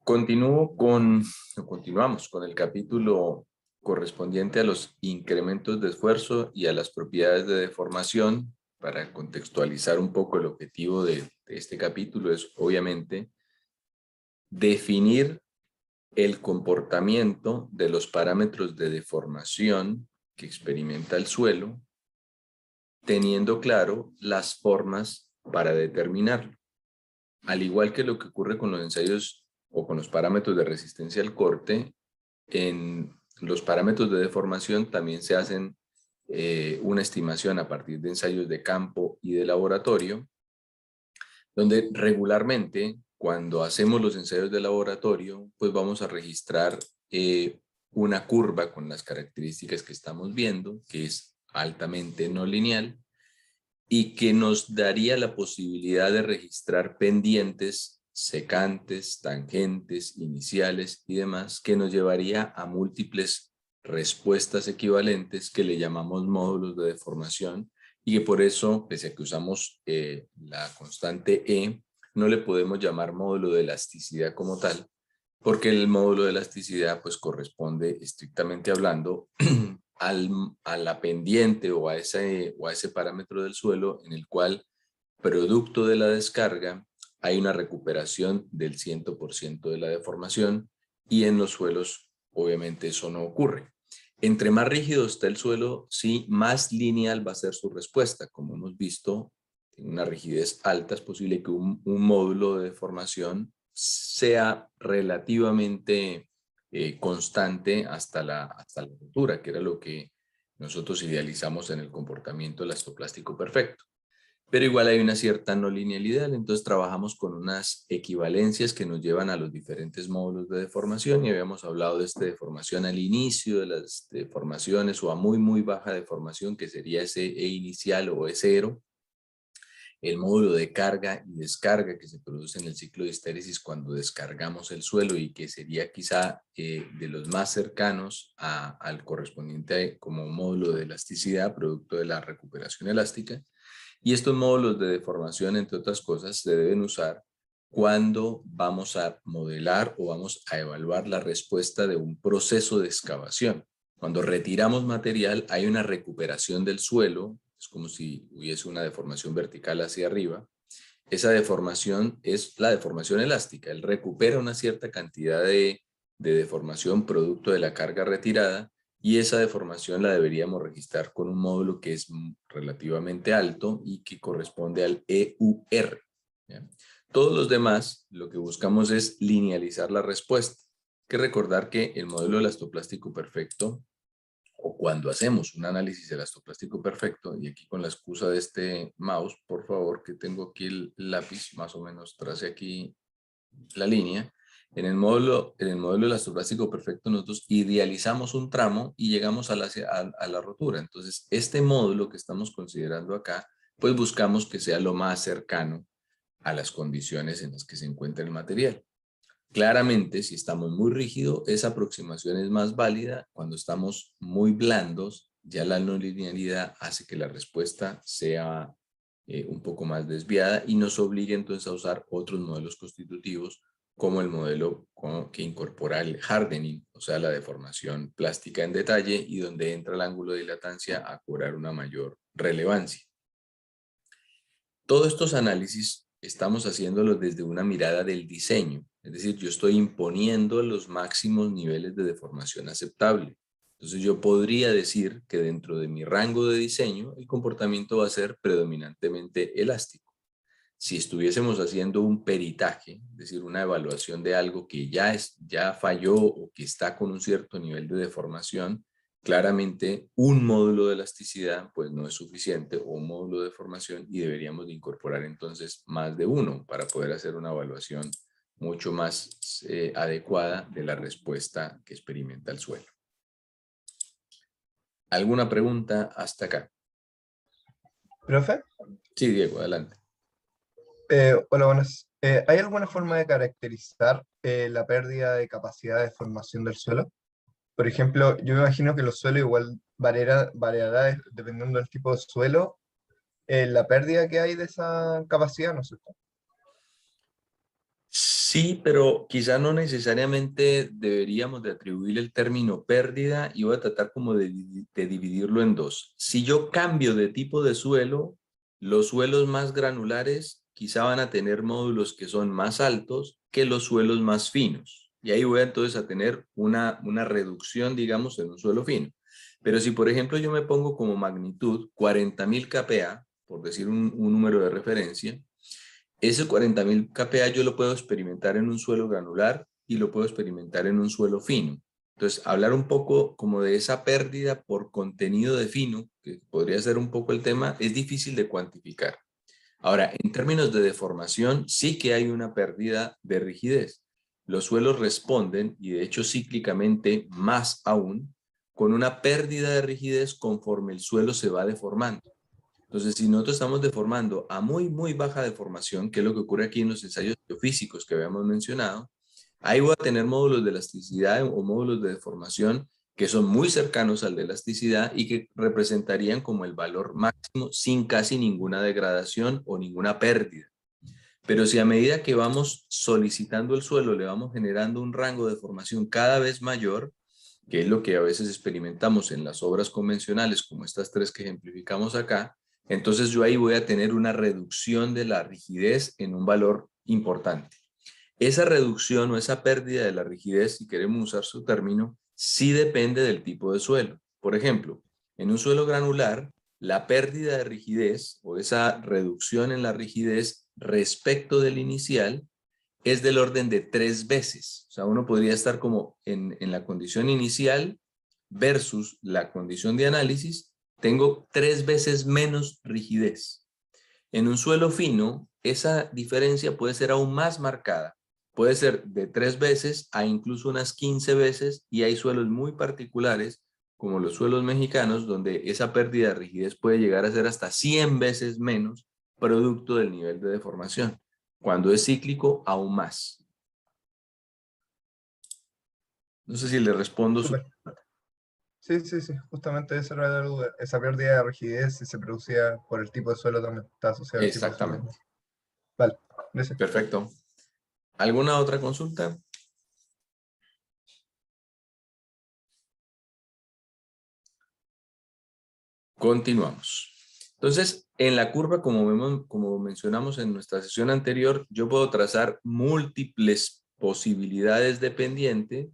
Continuamos con el capítulo correspondiente a los incrementos de esfuerzo y a las propiedades de deformación. Para contextualizar un poco el objetivo de este capítulo es obviamente definir el comportamiento de los parámetros de deformación que experimenta el suelo, teniendo claro las formas para determinarlo. Al igual que lo que ocurre con los ensayos o con los parámetros de resistencia al corte, en los parámetros de deformación también se hacen una estimación a partir de ensayos de campo y de laboratorio, donde regularmente cuando hacemos los ensayos de laboratorio, pues vamos a registrar una curva con las características que estamos viendo, que es altamente no lineal, y que nos daría la posibilidad de registrar pendientes, secantes, tangentes, iniciales y demás, que nos llevaría a múltiples respuestas equivalentes que le llamamos módulos de deformación, y que por eso, pese a que usamos la constante E, no le podemos llamar módulo de elasticidad como tal, porque el módulo de elasticidad pues corresponde estrictamente hablando a la pendiente o a ese parámetro del suelo en el cual, producto de la descarga, hay una recuperación del 100% de la deformación, y en los suelos obviamente eso no ocurre. Entre más rígido está el suelo, sí, más lineal va a ser su respuesta. Como hemos visto, en una rigidez alta es posible que un módulo de deformación sea relativamente constante hasta la rotura, que era lo que nosotros idealizamos en el comportamiento elastoplástico perfecto. Pero igual hay una cierta no linealidad, entonces trabajamos con unas equivalencias que nos llevan a los diferentes módulos de deformación, y habíamos hablado de esta deformación al inicio de las deformaciones, o a muy baja deformación, que sería ese E inicial o E0, el módulo de carga y descarga que se produce en el ciclo de histéresis cuando descargamos el suelo, y que sería quizá de los más cercanos al correspondiente como módulo de elasticidad, producto de la recuperación elástica. Y estos módulos de deformación, entre otras cosas, se deben usar cuando vamos a modelar o vamos a evaluar la respuesta de un proceso de excavación. Cuando retiramos material, hay una recuperación del suelo, es como si hubiese una deformación vertical hacia arriba. Esa deformación es la deformación elástica. Él recupera una cierta cantidad de deformación producto de la carga retirada, y esa deformación la deberíamos registrar con un módulo que es relativamente alto y que corresponde al EUR. ¿Ya? Todos los demás, lo que buscamos es linealizar la respuesta. Hay que recordar que el modelo elastoplástico perfecto, o cuando hacemos un análisis elastoplástico perfecto, y aquí con la excusa de este mouse, por favor, que tengo aquí el lápiz, más o menos trace aquí la línea. En el módulo elastoplástico perfecto nosotros idealizamos un tramo y llegamos a la rotura. Entonces, este módulo que estamos considerando acá, pues buscamos que sea lo más cercano a las condiciones en las que se encuentra el material. Claramente, si estamos muy rígidos, esa aproximación es más válida. Cuando estamos muy blandos, ya la no linealidad hace que la respuesta sea un poco más desviada, y nos obliga entonces a usar otros modelos constitutivos, como el modelo que incorpora el hardening, o sea, la deformación plástica en detalle, y donde entra el ángulo de dilatancia a cobrar una mayor relevancia. Todos estos análisis estamos haciéndolos desde una mirada del diseño, es decir, yo estoy imponiendo los máximos niveles de deformación aceptable. Entonces yo podría decir que dentro de mi rango de diseño el comportamiento va a ser predominantemente elástico. Si estuviésemos haciendo un peritaje, es decir, una evaluación de algo que ya falló o que está con un cierto nivel de deformación, claramente un módulo de elasticidad pues no es suficiente, o un módulo de deformación, y deberíamos de incorporar entonces más de uno para poder hacer una evaluación mucho más adecuada de la respuesta que experimenta el suelo. ¿Alguna pregunta hasta acá? ¿Profe? Sí, Diego, adelante. Hola, buenas. ¿Hay alguna forma de caracterizar la pérdida de capacidad de formación del suelo? Por ejemplo, yo me imagino que los suelos igual variará dependiendo del tipo de suelo, la pérdida que hay de esa capacidad, ¿no es cierto? Sí, pero quizá no necesariamente deberíamos de atribuir el término pérdida y voy a tratar como de dividirlo en dos. Si yo cambio de tipo de suelo, los suelos más granulares quizá van a tener módulos que son más altos que los suelos más finos. Y ahí voy entonces a tener una reducción, digamos, en un suelo fino. Pero si, por ejemplo, yo me pongo como magnitud 40.000 kPa, por decir un número de referencia, ese 40.000 kPa yo lo puedo experimentar en un suelo granular y lo puedo experimentar en un suelo fino. Entonces, hablar un poco como de esa pérdida por contenido de fino, que podría ser un poco el tema, es difícil de cuantificar. Ahora, en términos de deformación, sí que hay una pérdida de rigidez. Los suelos responden, y de hecho cíclicamente más aún, con una pérdida de rigidez conforme el suelo se va deformando. Entonces, si nosotros estamos deformando a muy, muy baja deformación, que es lo que ocurre aquí en los ensayos geofísicos que habíamos mencionado, ahí voy a tener módulos de elasticidad o módulos de deformación que son muy cercanos al de elasticidad y que representarían como el valor máximo sin casi ninguna degradación o ninguna pérdida. Pero si a medida que vamos solicitando el suelo le vamos generando un rango de deformación cada vez mayor, que es lo que a veces experimentamos en las obras convencionales, como estas tres que ejemplificamos acá, entonces yo ahí voy a tener una reducción de la rigidez en un valor importante. Esa reducción o esa pérdida de la rigidez, si queremos usar su término, sí depende del tipo de suelo. Por ejemplo, en un suelo granular, la pérdida de rigidez o esa reducción en la rigidez respecto del inicial es del orden de 3 veces. O sea, uno podría estar como en la condición inicial versus la condición de análisis, tengo 3 veces menos rigidez. En un suelo fino, esa diferencia puede ser aún más marcada. Puede ser de 3 veces a incluso unas 15 veces y hay suelos muy particulares, como los suelos mexicanos, donde esa pérdida de rigidez puede llegar a ser hasta 100 veces menos producto del nivel de deformación. Cuando es cíclico, aún más. No sé si le respondo su... Súper. Sí, sí, sí, justamente esa era la duda. Esa pérdida de rigidez, si se producía por el tipo de suelo, también está asociado al tipo de suelo también. Exactamente. Vale, gracias. Perfecto. ¿Alguna otra consulta? Continuamos. Entonces, en la curva, como mencionamos en nuestra sesión anterior, yo puedo trazar múltiples posibilidades de pendiente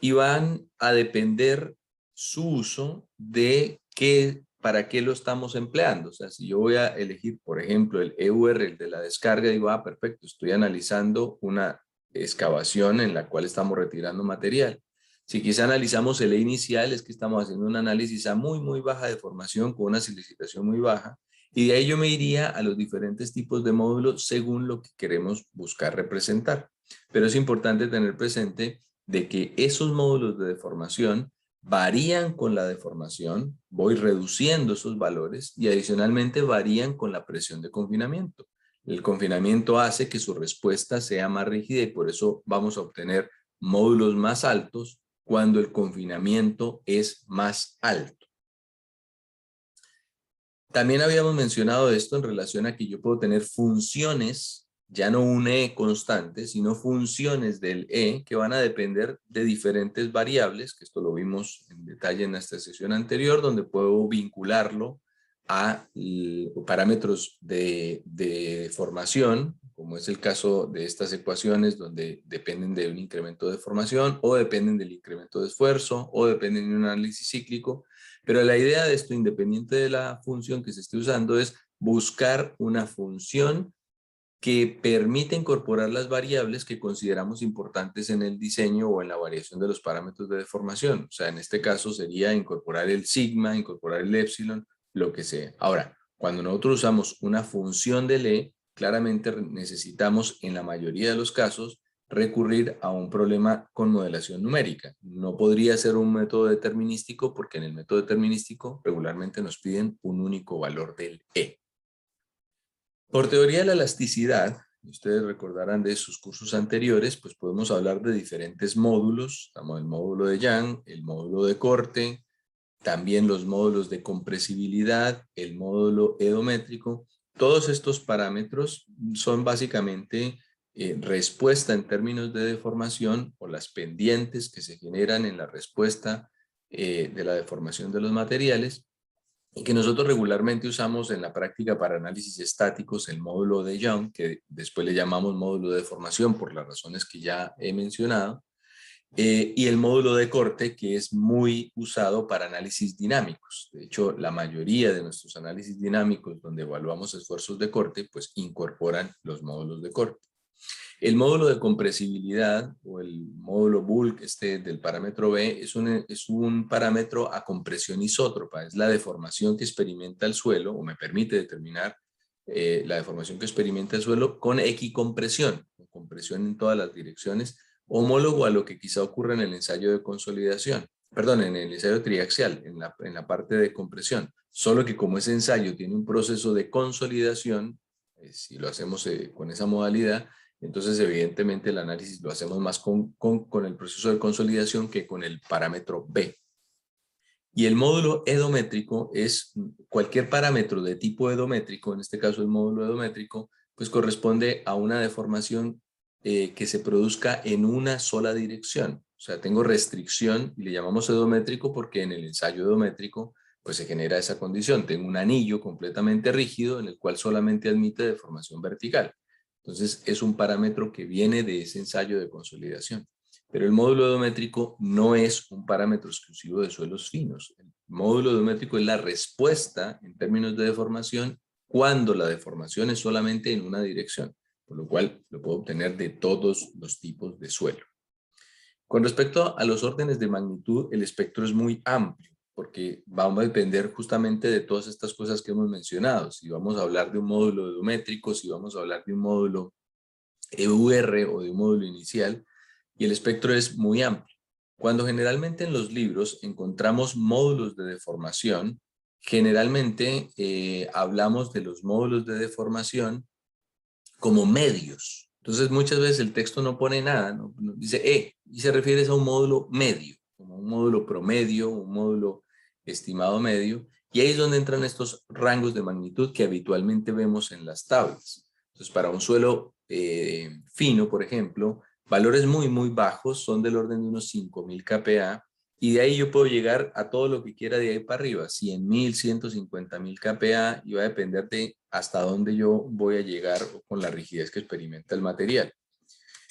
y van a depender su uso de para qué lo estamos empleando. O sea, si yo voy a elegir, por ejemplo, el EUR, el de la descarga, digo, perfecto, estoy analizando una excavación en la cual estamos retirando material. Si quizá analizamos el E inicial, es que estamos haciendo un análisis a muy, muy baja deformación con una silicitación muy baja. Y de ahí yo me iría a los diferentes tipos de módulos según lo que queremos buscar representar. Pero es importante tener presente de que esos módulos de deformación varían con la deformación, voy reduciendo esos valores y adicionalmente varían con la presión de confinamiento. El confinamiento hace que su respuesta sea más rígida y por eso vamos a obtener módulos más altos cuando el confinamiento es más alto. También habíamos mencionado esto en relación a que yo puedo tener funciones, ya no un E constante, sino funciones del E que van a depender de diferentes variables, que esto lo vimos en detalle en nuestra sesión anterior, donde puedo vincularlo a parámetros de formación, como es el caso de estas ecuaciones, donde dependen de un incremento de formación, o dependen del incremento de esfuerzo, o dependen de un análisis cíclico. Pero la idea de esto, independiente de la función que se esté usando, es buscar una función que permite incorporar las variables que consideramos importantes en el diseño o en la variación de los parámetros de deformación. O sea, en este caso sería incorporar el sigma, incorporar el épsilon, lo que sea. Ahora, cuando nosotros usamos una función del E, claramente necesitamos en la mayoría de los casos recurrir a un problema con modelación numérica. No podría ser un método determinístico porque en el método determinístico regularmente nos piden un único valor del E. Por teoría de la elasticidad, ustedes recordarán de sus cursos anteriores, pues podemos hablar de diferentes módulos. Estamos el módulo de Young, el módulo de corte, también los módulos de compresibilidad, el módulo edométrico. Todos estos parámetros son básicamente respuesta en términos de deformación o las pendientes que se generan en la respuesta de la deformación de los materiales, y que nosotros regularmente usamos en la práctica para análisis estáticos el módulo de Young, que después le llamamos módulo de deformación por las razones que ya he mencionado, y el módulo de corte, que es muy usado para análisis dinámicos. De hecho, la mayoría de nuestros análisis dinámicos donde evaluamos esfuerzos de corte, pues incorporan los módulos de corte. El módulo de compresibilidad o el módulo bulk del parámetro B es un parámetro a compresión isótropa, es la deformación que experimenta el suelo o me permite determinar la deformación que experimenta el suelo con equicompresión, con compresión en todas las direcciones, homólogo a lo que quizá ocurre en el ensayo de consolidación, perdón, en el ensayo triaxial, en la parte de compresión, solo que como ese ensayo tiene un proceso de consolidación, si lo hacemos con esa modalidad, entonces evidentemente el análisis lo hacemos más con el proceso de consolidación que con el parámetro B. Y el módulo edométrico es cualquier parámetro de tipo edométrico, en este caso el módulo edométrico, pues corresponde a una deformación que se produzca en una sola dirección. O sea, tengo restricción y le llamamos edométrico porque en el ensayo edométrico pues se genera esa condición. Tengo un anillo completamente rígido en el cual solamente admite deformación vertical. Entonces es un parámetro que viene de ese ensayo de consolidación. Pero el módulo edométrico no es un parámetro exclusivo de suelos finos. El módulo edométrico es la respuesta en términos de deformación cuando la deformación es solamente en una dirección, por lo cual lo puedo obtener de todos los tipos de suelo. Con respecto a los órdenes de magnitud, el espectro es muy amplio, porque vamos a depender justamente de todas estas cosas que hemos mencionado. Si vamos a hablar de un módulo edométrico, si vamos a hablar de un módulo EUR o de un módulo inicial, y el espectro es muy amplio. Cuando generalmente en los libros encontramos módulos de deformación, generalmente hablamos de los módulos de deformación como medios. Entonces muchas veces el texto no pone nada, no dice y se refiere a un módulo medio, como un módulo promedio, un módulo estimado medio, y ahí es donde entran estos rangos de magnitud que habitualmente vemos en las tablas. Entonces para un suelo fino, por ejemplo, valores muy bajos son del orden de unos 5.000 kPa, y de ahí yo puedo llegar a todo lo que quiera de ahí para arriba, 100.000, 150.000 kPa, y va a depender de hasta dónde yo voy a llegar con la rigidez que experimenta el material.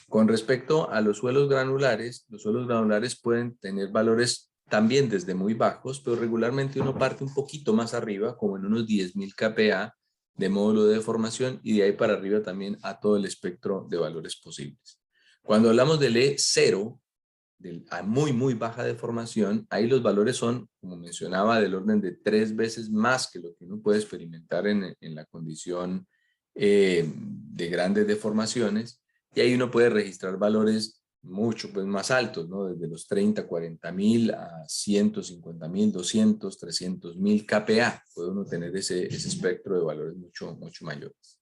Con respecto a los suelos granulares pueden tener valores también desde muy bajos, pero regularmente uno parte un poquito más arriba, como en unos 10.000 kPa de módulo de deformación, y de ahí para arriba también a todo el espectro de valores posibles. Cuando hablamos del E0, a muy baja deformación, ahí los valores son, como mencionaba, del orden de 3 veces más que lo que uno puede experimentar en la condición de grandes deformaciones, y ahí uno puede registrar valores mucho más altos, ¿no? Desde los 30, 40.000 a 150.000, 200, 300.000 kPa. Puede uno tener ese espectro de valores mucho mayores.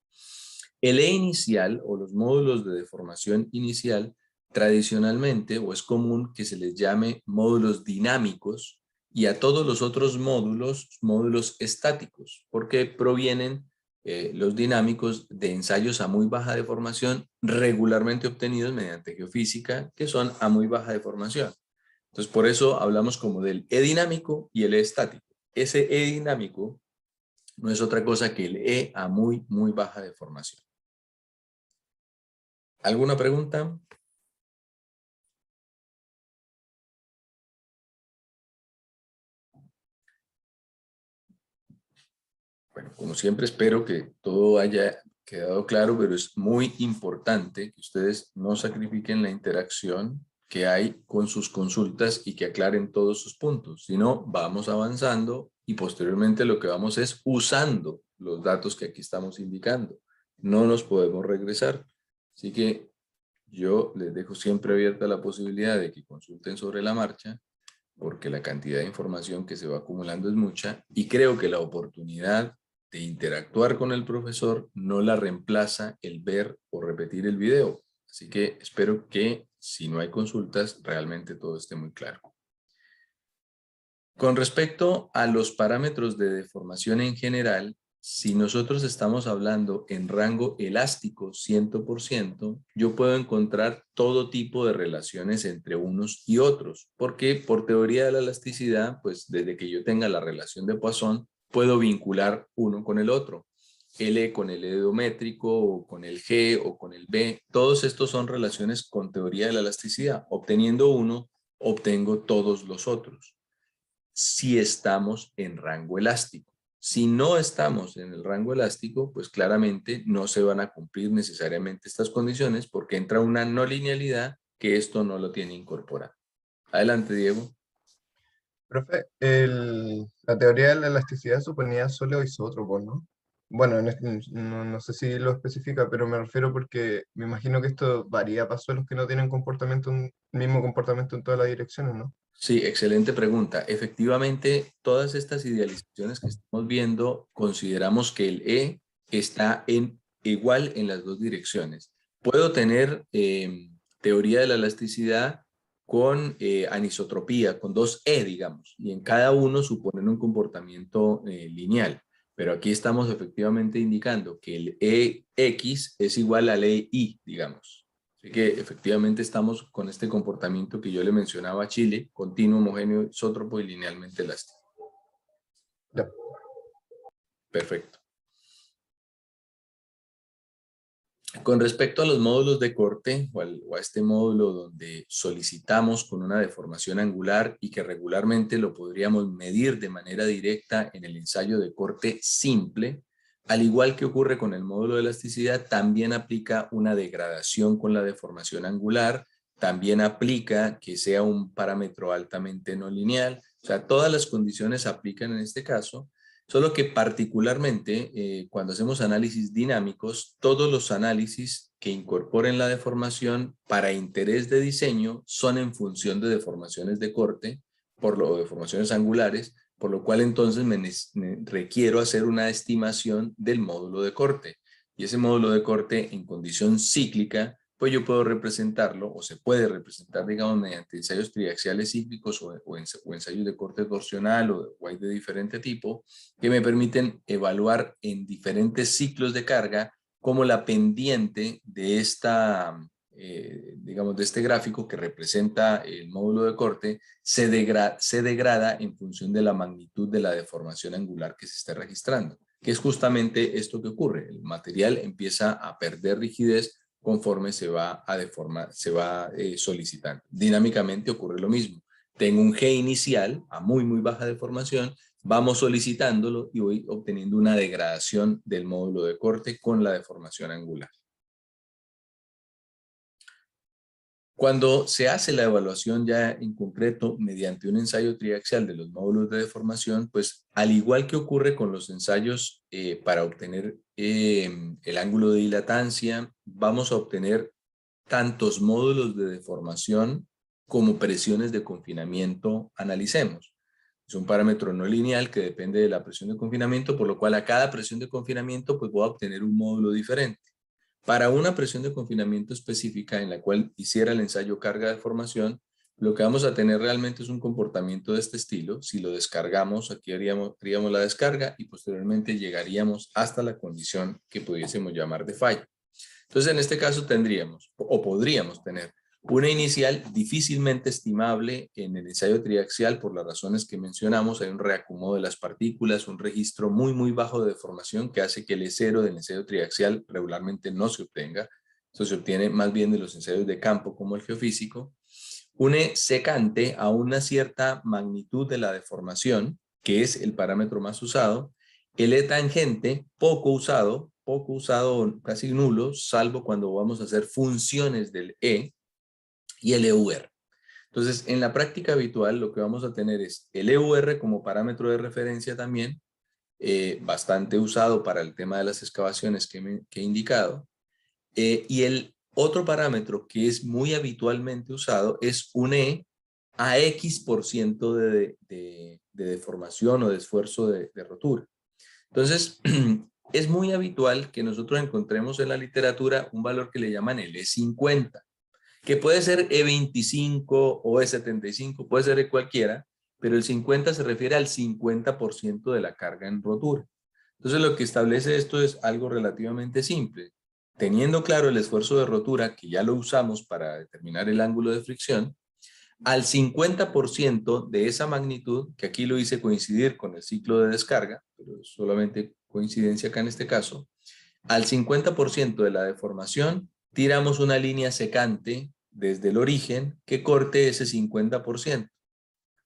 El E inicial o los módulos de deformación inicial tradicionalmente, o es común que se les llame módulos dinámicos, y a todos los otros módulos estáticos, porque provienen los dinámicos de ensayos a muy baja deformación, regularmente obtenidos mediante geofísica, que son a muy baja deformación. Entonces, por eso hablamos como del E dinámico y el E estático. Ese E dinámico no es otra cosa que el E a muy baja deformación. ¿Alguna pregunta? Bueno, como siempre espero que todo haya quedado claro, pero es muy importante que ustedes no sacrifiquen la interacción que hay con sus consultas y que aclaren todos sus puntos. Si no, vamos avanzando y posteriormente lo que vamos es usando los datos que aquí estamos indicando. No nos podemos regresar. Así que yo les dejo siempre abierta la posibilidad de que consulten sobre la marcha, porque la cantidad de información que se va acumulando es mucha, y creo que la oportunidad de interactuar con el profesor no la reemplaza el ver o repetir el video. Así que espero que si no hay consultas, realmente todo esté muy claro. Con respecto a los parámetros de deformación en general, Si nosotros estamos hablando en rango elástico 100%, yo puedo encontrar todo tipo de relaciones entre unos y otros, porque por teoría de la elasticidad, pues desde que yo tenga la relación de Poisson, puedo vincular uno con el otro. L con el edométrico, o con el G, o con el B. Todos estos son relaciones con teoría de la elasticidad. Obteniendo uno, obtengo todos los otros. Si estamos en rango elástico. Si no estamos en el rango elástico, pues claramente no se van a cumplir necesariamente estas condiciones porque entra una no linealidad que esto no lo tiene incorporado. Adelante, Diego. Profe, la teoría de la elasticidad suponía solo isótropos, ¿no? Bueno, no sé si lo especifica, pero me refiero porque me imagino que esto varía para suelos que no tienen mismo comportamiento en todas las direcciones, ¿no? Sí, excelente pregunta. Efectivamente, todas estas idealizaciones que estamos viendo, consideramos que el E está igual en las dos direcciones. Puedo tener teoría de la elasticidad con anisotropía, con dos E, digamos, y en cada uno suponen un comportamiento lineal. Pero aquí estamos efectivamente indicando que el EX es igual al EY, digamos. Así que efectivamente estamos con este comportamiento que yo le mencionaba a Chile, continuo, homogéneo, isótropo y linealmente elástico. Ya. Perfecto. Con respecto a los módulos de corte o a este módulo donde solicitamos con una deformación angular y que regularmente lo podríamos medir de manera directa en el ensayo de corte simple, al igual que ocurre con el módulo de elasticidad, también aplica una degradación con la deformación angular, también aplica que sea un parámetro altamente no lineal, o sea, todas las condiciones aplican en este caso. Solo que particularmente cuando hacemos análisis dinámicos, todos los análisis que incorporen la deformación para interés de diseño son en función de deformaciones de corte, deformaciones angulares, por lo cual entonces me requiero hacer una estimación del módulo de corte. Y ese módulo de corte en condición cíclica, pues yo puedo representarlo, o se puede representar, digamos, mediante ensayos triaxiales cíclicos o ensayos de corte torsional o hay de diferente tipo, que me permiten evaluar en diferentes ciclos de carga cómo la pendiente de digamos, de este gráfico que representa el módulo de corte se degrada en función de la magnitud de la deformación angular que se está registrando, que es justamente esto que ocurre. El material empieza a perder rigidez conforme se va a deformar, se va solicitando. Dinámicamente ocurre lo mismo. Tengo un G inicial a muy baja deformación, vamos solicitándolo y voy obteniendo una degradación del módulo de corte con la deformación angular. Cuando se hace la evaluación ya en concreto mediante un ensayo triaxial de los módulos de deformación, pues al igual que ocurre con los ensayos para obtener el ángulo de dilatancia, vamos a obtener tantos módulos de deformación como presiones de confinamiento analicemos. Es un parámetro no lineal que depende de la presión de confinamiento, por lo cual a cada presión de confinamiento pues voy a obtener un módulo diferente. Para una presión de confinamiento específica en la cual hiciera el ensayo carga de formación, lo que vamos a tener realmente es un comportamiento de este estilo. Si lo descargamos, aquí haríamos la descarga y posteriormente llegaríamos hasta la condición que pudiésemos llamar de fallo. Entonces, en este caso tendríamos, o podríamos tener, una inicial difícilmente estimable en el ensayo triaxial por las razones que mencionamos. Hay un reacomodo de las partículas, un registro muy bajo de deformación que hace que el E0 del ensayo triaxial regularmente no se obtenga. Esto se obtiene más bien de los ensayos de campo como el geofísico. Un E secante a una cierta magnitud de la deformación, que es el parámetro más usado. El E tangente, poco usado, casi nulo, salvo cuando vamos a hacer funciones del E, y el EUR. Entonces, en la práctica habitual lo que vamos a tener es el EUR como parámetro de referencia también, bastante usado para el tema de las excavaciones que he indicado, y el otro parámetro que es muy habitualmente usado es un E a X% de deformación o de esfuerzo de rotura. Entonces, es muy habitual que nosotros encontremos en la literatura un valor que le llaman el E50, que puede ser E25 o E75, puede ser cualquiera, pero el 50 se refiere al 50% de la carga en rotura. Entonces lo que establece esto es algo relativamente simple. Teniendo claro el esfuerzo de rotura, que ya lo usamos para determinar el ángulo de fricción, al 50% de esa magnitud, que aquí lo hice coincidir con el ciclo de descarga, pero es solamente coincidencia acá en este caso, al 50% de la deformación, tiramos una línea secante desde el origen que corte ese 50%.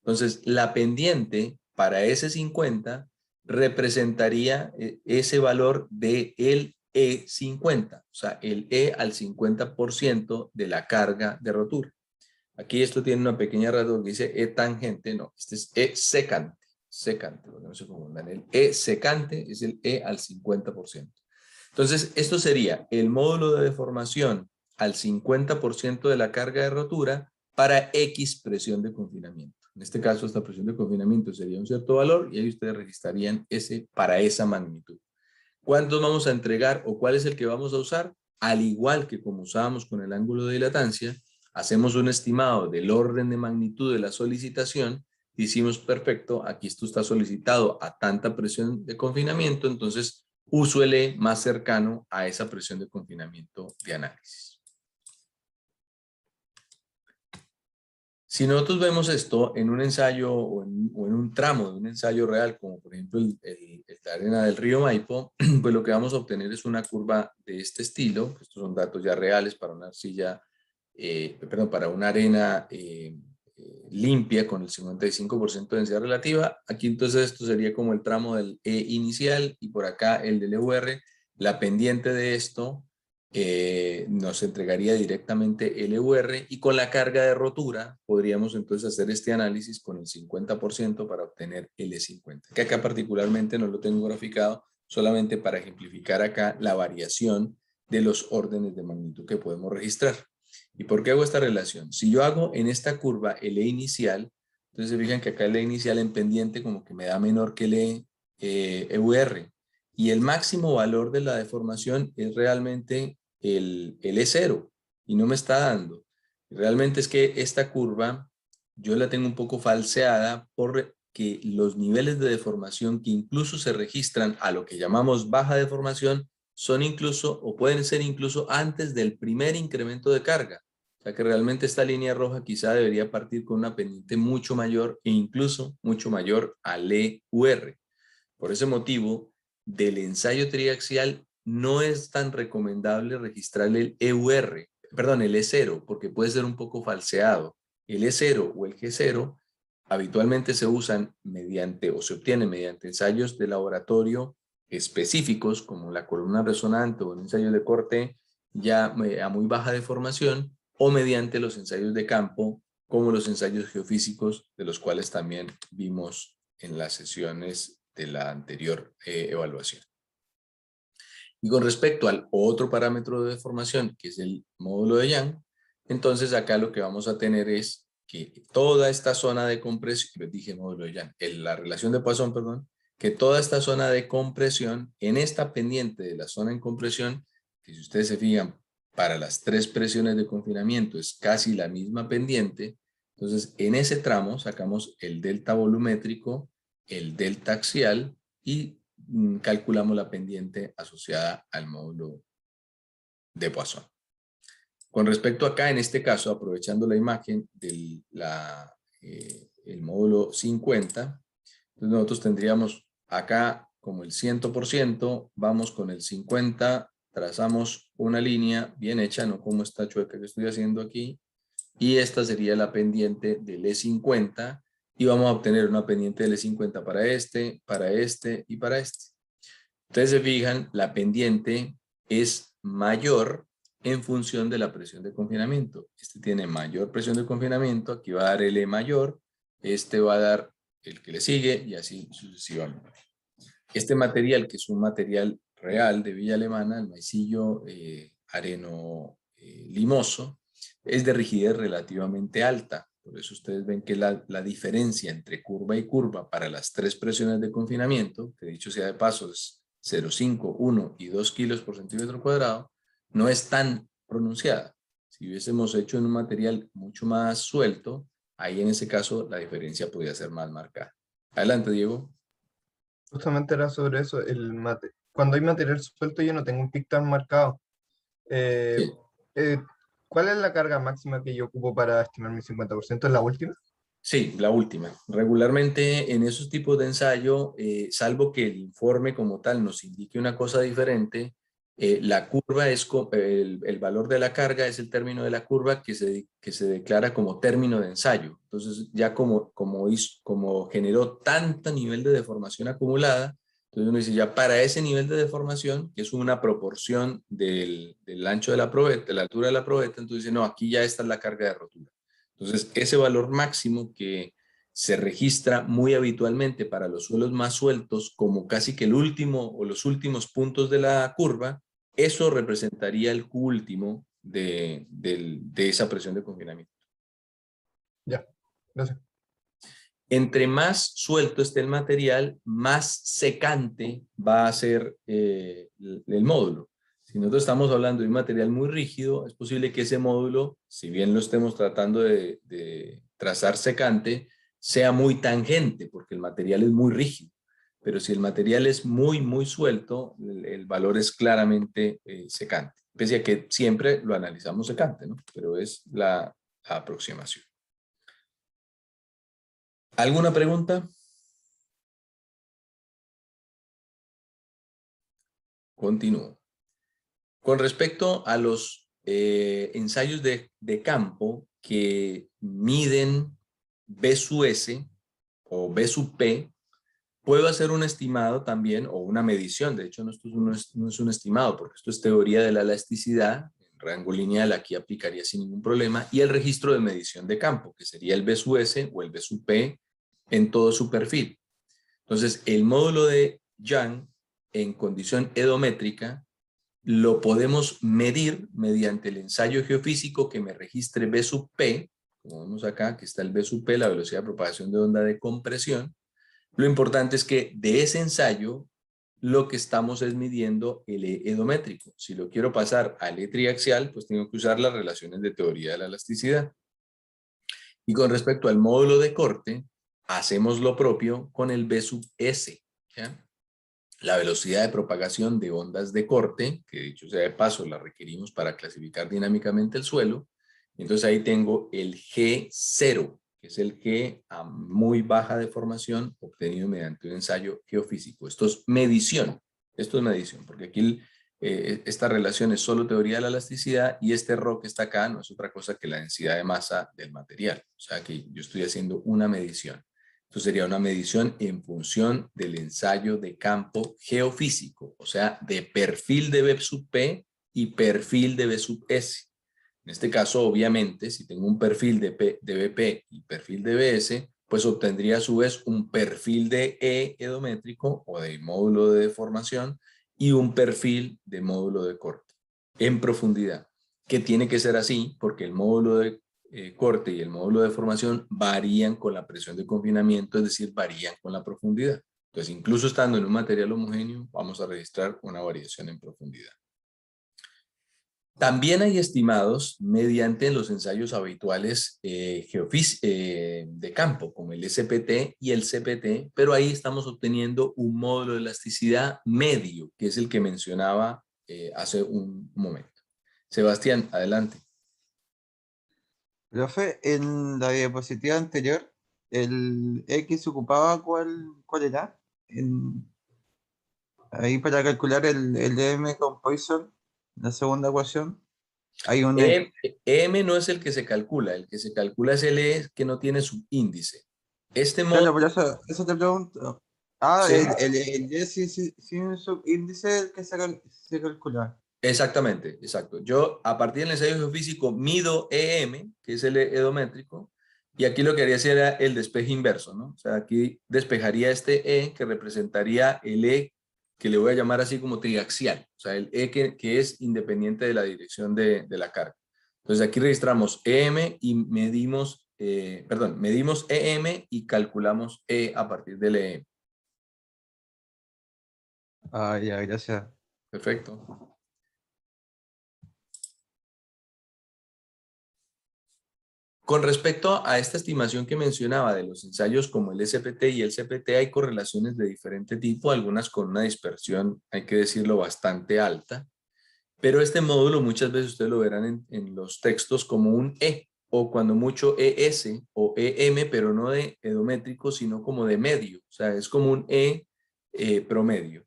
Entonces, la pendiente para ese 50 representaría ese valor de el E50, o sea, el E al 50% de la carga de rotura. Aquí esto tiene una pequeña razón que dice E tangente, no, este es E secante, secante, porque no se confundan. El E secante es el E al 50%. Entonces, esto sería el módulo de deformación al 50% de la carga de rotura para X presión de confinamiento. En este caso, esta presión de confinamiento sería un cierto valor y ahí ustedes registrarían ese para esa magnitud. ¿Cuántos vamos a entregar o cuál es el que vamos a usar? Al igual que como usábamos con el ángulo de dilatancia, hacemos un estimado del orden de magnitud de la solicitación. Decimos, perfecto, aquí esto está solicitado a tanta presión de confinamiento, entonces uso el E más cercano a esa presión de confinamiento de análisis. Si nosotros vemos esto en un ensayo o en un tramo de un ensayo real, como por ejemplo la arena del río Maipo, pues lo que vamos a obtener es una curva de este estilo. Estos son datos ya reales para una arcilla, para una arena limpia con el 55% de densidad relativa. Aquí entonces esto sería como el tramo del E inicial y por acá el del EUR. La pendiente de esto nos entregaría directamente el EUR y con la carga de rotura podríamos entonces hacer este análisis con el 50% para obtener el E50, que acá particularmente no lo tengo graficado, solamente para ejemplificar acá la variación de los órdenes de magnitud que podemos registrar. ¿Y por qué hago esta relación? Si yo hago en esta curva el E inicial, entonces se fijan que acá el E inicial en pendiente como que me da menor que el EUR. Y el máximo valor de la deformación es realmente el E0 y no me está dando. Realmente es que esta curva yo la tengo un poco falseada porque los niveles de deformación que incluso se registran a lo que llamamos baja deformación son incluso o pueden ser incluso antes del primer incremento de carga. O sea que realmente esta línea roja quizá debería partir con una pendiente mucho mayor e incluso mucho mayor al EUR. Por ese motivo, del ensayo triaxial no es tan recomendable registrar el EUR, perdón, el E0, porque puede ser un poco falseado. El E0 o el G0 habitualmente se usan mediante o se obtienen mediante ensayos de laboratorio específicos como la columna resonante o un ensayo de corte ya a muy baja deformación o mediante los ensayos de campo como los ensayos geofísicos de los cuales también vimos en las sesiones de la anterior evaluación. Y con respecto al otro parámetro de deformación, que es el módulo de Young, entonces acá lo que vamos a tener es que toda esta zona de compresión, dije módulo de Young, la relación de Poisson, perdón, que toda esta zona de compresión, en esta pendiente de la zona en compresión, que si ustedes se fijan, para las tres presiones de confinamiento es casi la misma pendiente, entonces en ese tramo sacamos el delta volumétrico, el delta axial y calculamos la pendiente asociada al módulo de Poisson. Con respecto acá, en este caso, aprovechando la imagen del el módulo 50, entonces nosotros tendríamos acá como el 100%, vamos con el 50, trazamos una línea bien hecha, no como esta chueca que estoy haciendo aquí, y esta sería la pendiente del E50, y vamos a obtener una pendiente del E50 para este y para este. Ustedes se fijan, la pendiente es mayor en función de la presión de confinamiento. Este tiene mayor presión de confinamiento, aquí va a dar el E mayor, este va a dar el que le sigue y así sucesivamente. Este material, que es un material real de Villa Alemana, el maicillo areno limoso, es de rigidez relativamente alta. Por eso ustedes ven que la diferencia entre curva y curva para las tres presiones de confinamiento, que dicho sea de paso es 0,5, 1 y 2 kilos por centímetro cuadrado, no es tan pronunciada. Si hubiésemos hecho en un material mucho más suelto, ahí en ese caso la diferencia podría ser más marcada. Adelante, Diego. Justamente era sobre eso. Cuando hay material suelto yo no tengo un pic tan marcado. Eh, Sí. eh, ¿Cuál es la carga máxima que yo ocupo para estimar mi 50%? ¿Es la última? Sí, la última. Regularmente en esos tipos de ensayo, salvo que el informe como tal nos indique una cosa diferente, la curva es el valor de la carga es el término de la curva que se declara como término de ensayo. Entonces, ya como generó tanto nivel de deformación acumulada, entonces uno dice, ya para ese nivel de deformación, que es una proporción del ancho de la probeta, de la altura de la probeta, entonces dice, no, aquí ya esta es la carga de rotura. Entonces, ese valor máximo que se registra muy habitualmente para los suelos más sueltos, como casi que el último o los últimos puntos de la curva, eso representaría el Q último de esa presión de confinamiento. Ya, gracias. Entre más suelto esté el material, más secante va a ser el módulo. Si nosotros estamos hablando de un material muy rígido, es posible que ese módulo, si bien lo estemos tratando de trazar secante, sea muy tangente, porque el material es muy rígido. Pero si el material es muy suelto, el valor es claramente secante. Pese a que siempre lo analizamos secante, ¿no? Pero es la aproximación. ¿Alguna pregunta? Continúo. Con respecto a los ensayos de campo que miden B sub S o B sub P, puedo hacer un estimado también o una medición. De hecho, esto no es un estimado porque esto es teoría de la elasticidad. En rango lineal aquí aplicaría sin ningún problema. Y el registro de medición de campo, que sería el B sub S o el B sub P en todo su perfil. Entonces, el módulo de Young en condición edométrica lo podemos medir mediante el ensayo geofísico que me registre B sub P, como vemos acá, que está el B sub P, la velocidad de propagación de onda de compresión. Lo importante es que de ese ensayo lo que estamos es midiendo el E edométrico. Si lo quiero pasar al E triaxial, pues tengo que usar las relaciones de teoría de la elasticidad. Y con respecto al módulo de corte, hacemos lo propio con el B sub S, ¿ya? La velocidad de propagación de ondas de corte, que dicho sea de paso la requerimos para clasificar dinámicamente el suelo. Entonces ahí tengo el G0, que es el G a muy baja deformación obtenido mediante un ensayo geofísico. Esto es medición, porque aquí esta relación es solo teoría de la elasticidad y este ρ que está acá no es otra cosa que la densidad de masa del material. O sea que yo estoy haciendo una medición. Esto sería una medición en función del ensayo de campo geofísico, o sea, de perfil de B sub P y perfil de B sub S. En este caso, obviamente, si tengo un perfil de BP y perfil de BS, pues obtendría a su vez un perfil de E edométrico o de módulo de deformación y un perfil de módulo de corte en profundidad, que tiene que ser así porque el módulo de corte y el módulo de deformación varían con la presión de confinamiento, es decir, varían con la profundidad. Entonces, incluso estando en un material homogéneo, vamos a registrar una variación en profundidad. También hay estimados mediante los ensayos habituales de campo, como el SPT y el CPT, pero ahí estamos obteniendo un módulo de elasticidad medio, que es el que mencionaba hace un momento. Sebastián, adelante. Profe, en la diapositiva anterior, el X ocupaba ¿cuál era? Ahí para calcular el M con Poisson, la segunda ecuación, hay un E. EM no es el que se calcula es el E que no tiene subíndice. Este Claro, módulo, por eso te pregunto. Ah, sí, el Y sí, un subíndice el que se calcula. exactamente, exacto. Yo a partir del ensayo geofísico mido EM, que es el edométrico, y aquí lo que haría sería el despeje inverso, ¿no? O sea, aquí despejaría este E que representaría el E que le voy a llamar así como triaxial, o sea, el E que es independiente de la dirección de la carga. Entonces aquí registramos EM y medimos EM y calculamos E a partir del EM. Ah, ya, gracias. Perfecto. Con respecto a esta estimación que mencionaba de los ensayos como el SPT y el CPT, hay correlaciones de diferente tipo, algunas con una dispersión, hay que decirlo, bastante alta, pero este módulo muchas veces ustedes lo verán en los textos como un E, o cuando mucho ES o EM, pero no de edométrico, sino como de medio, o sea, es como un promedio.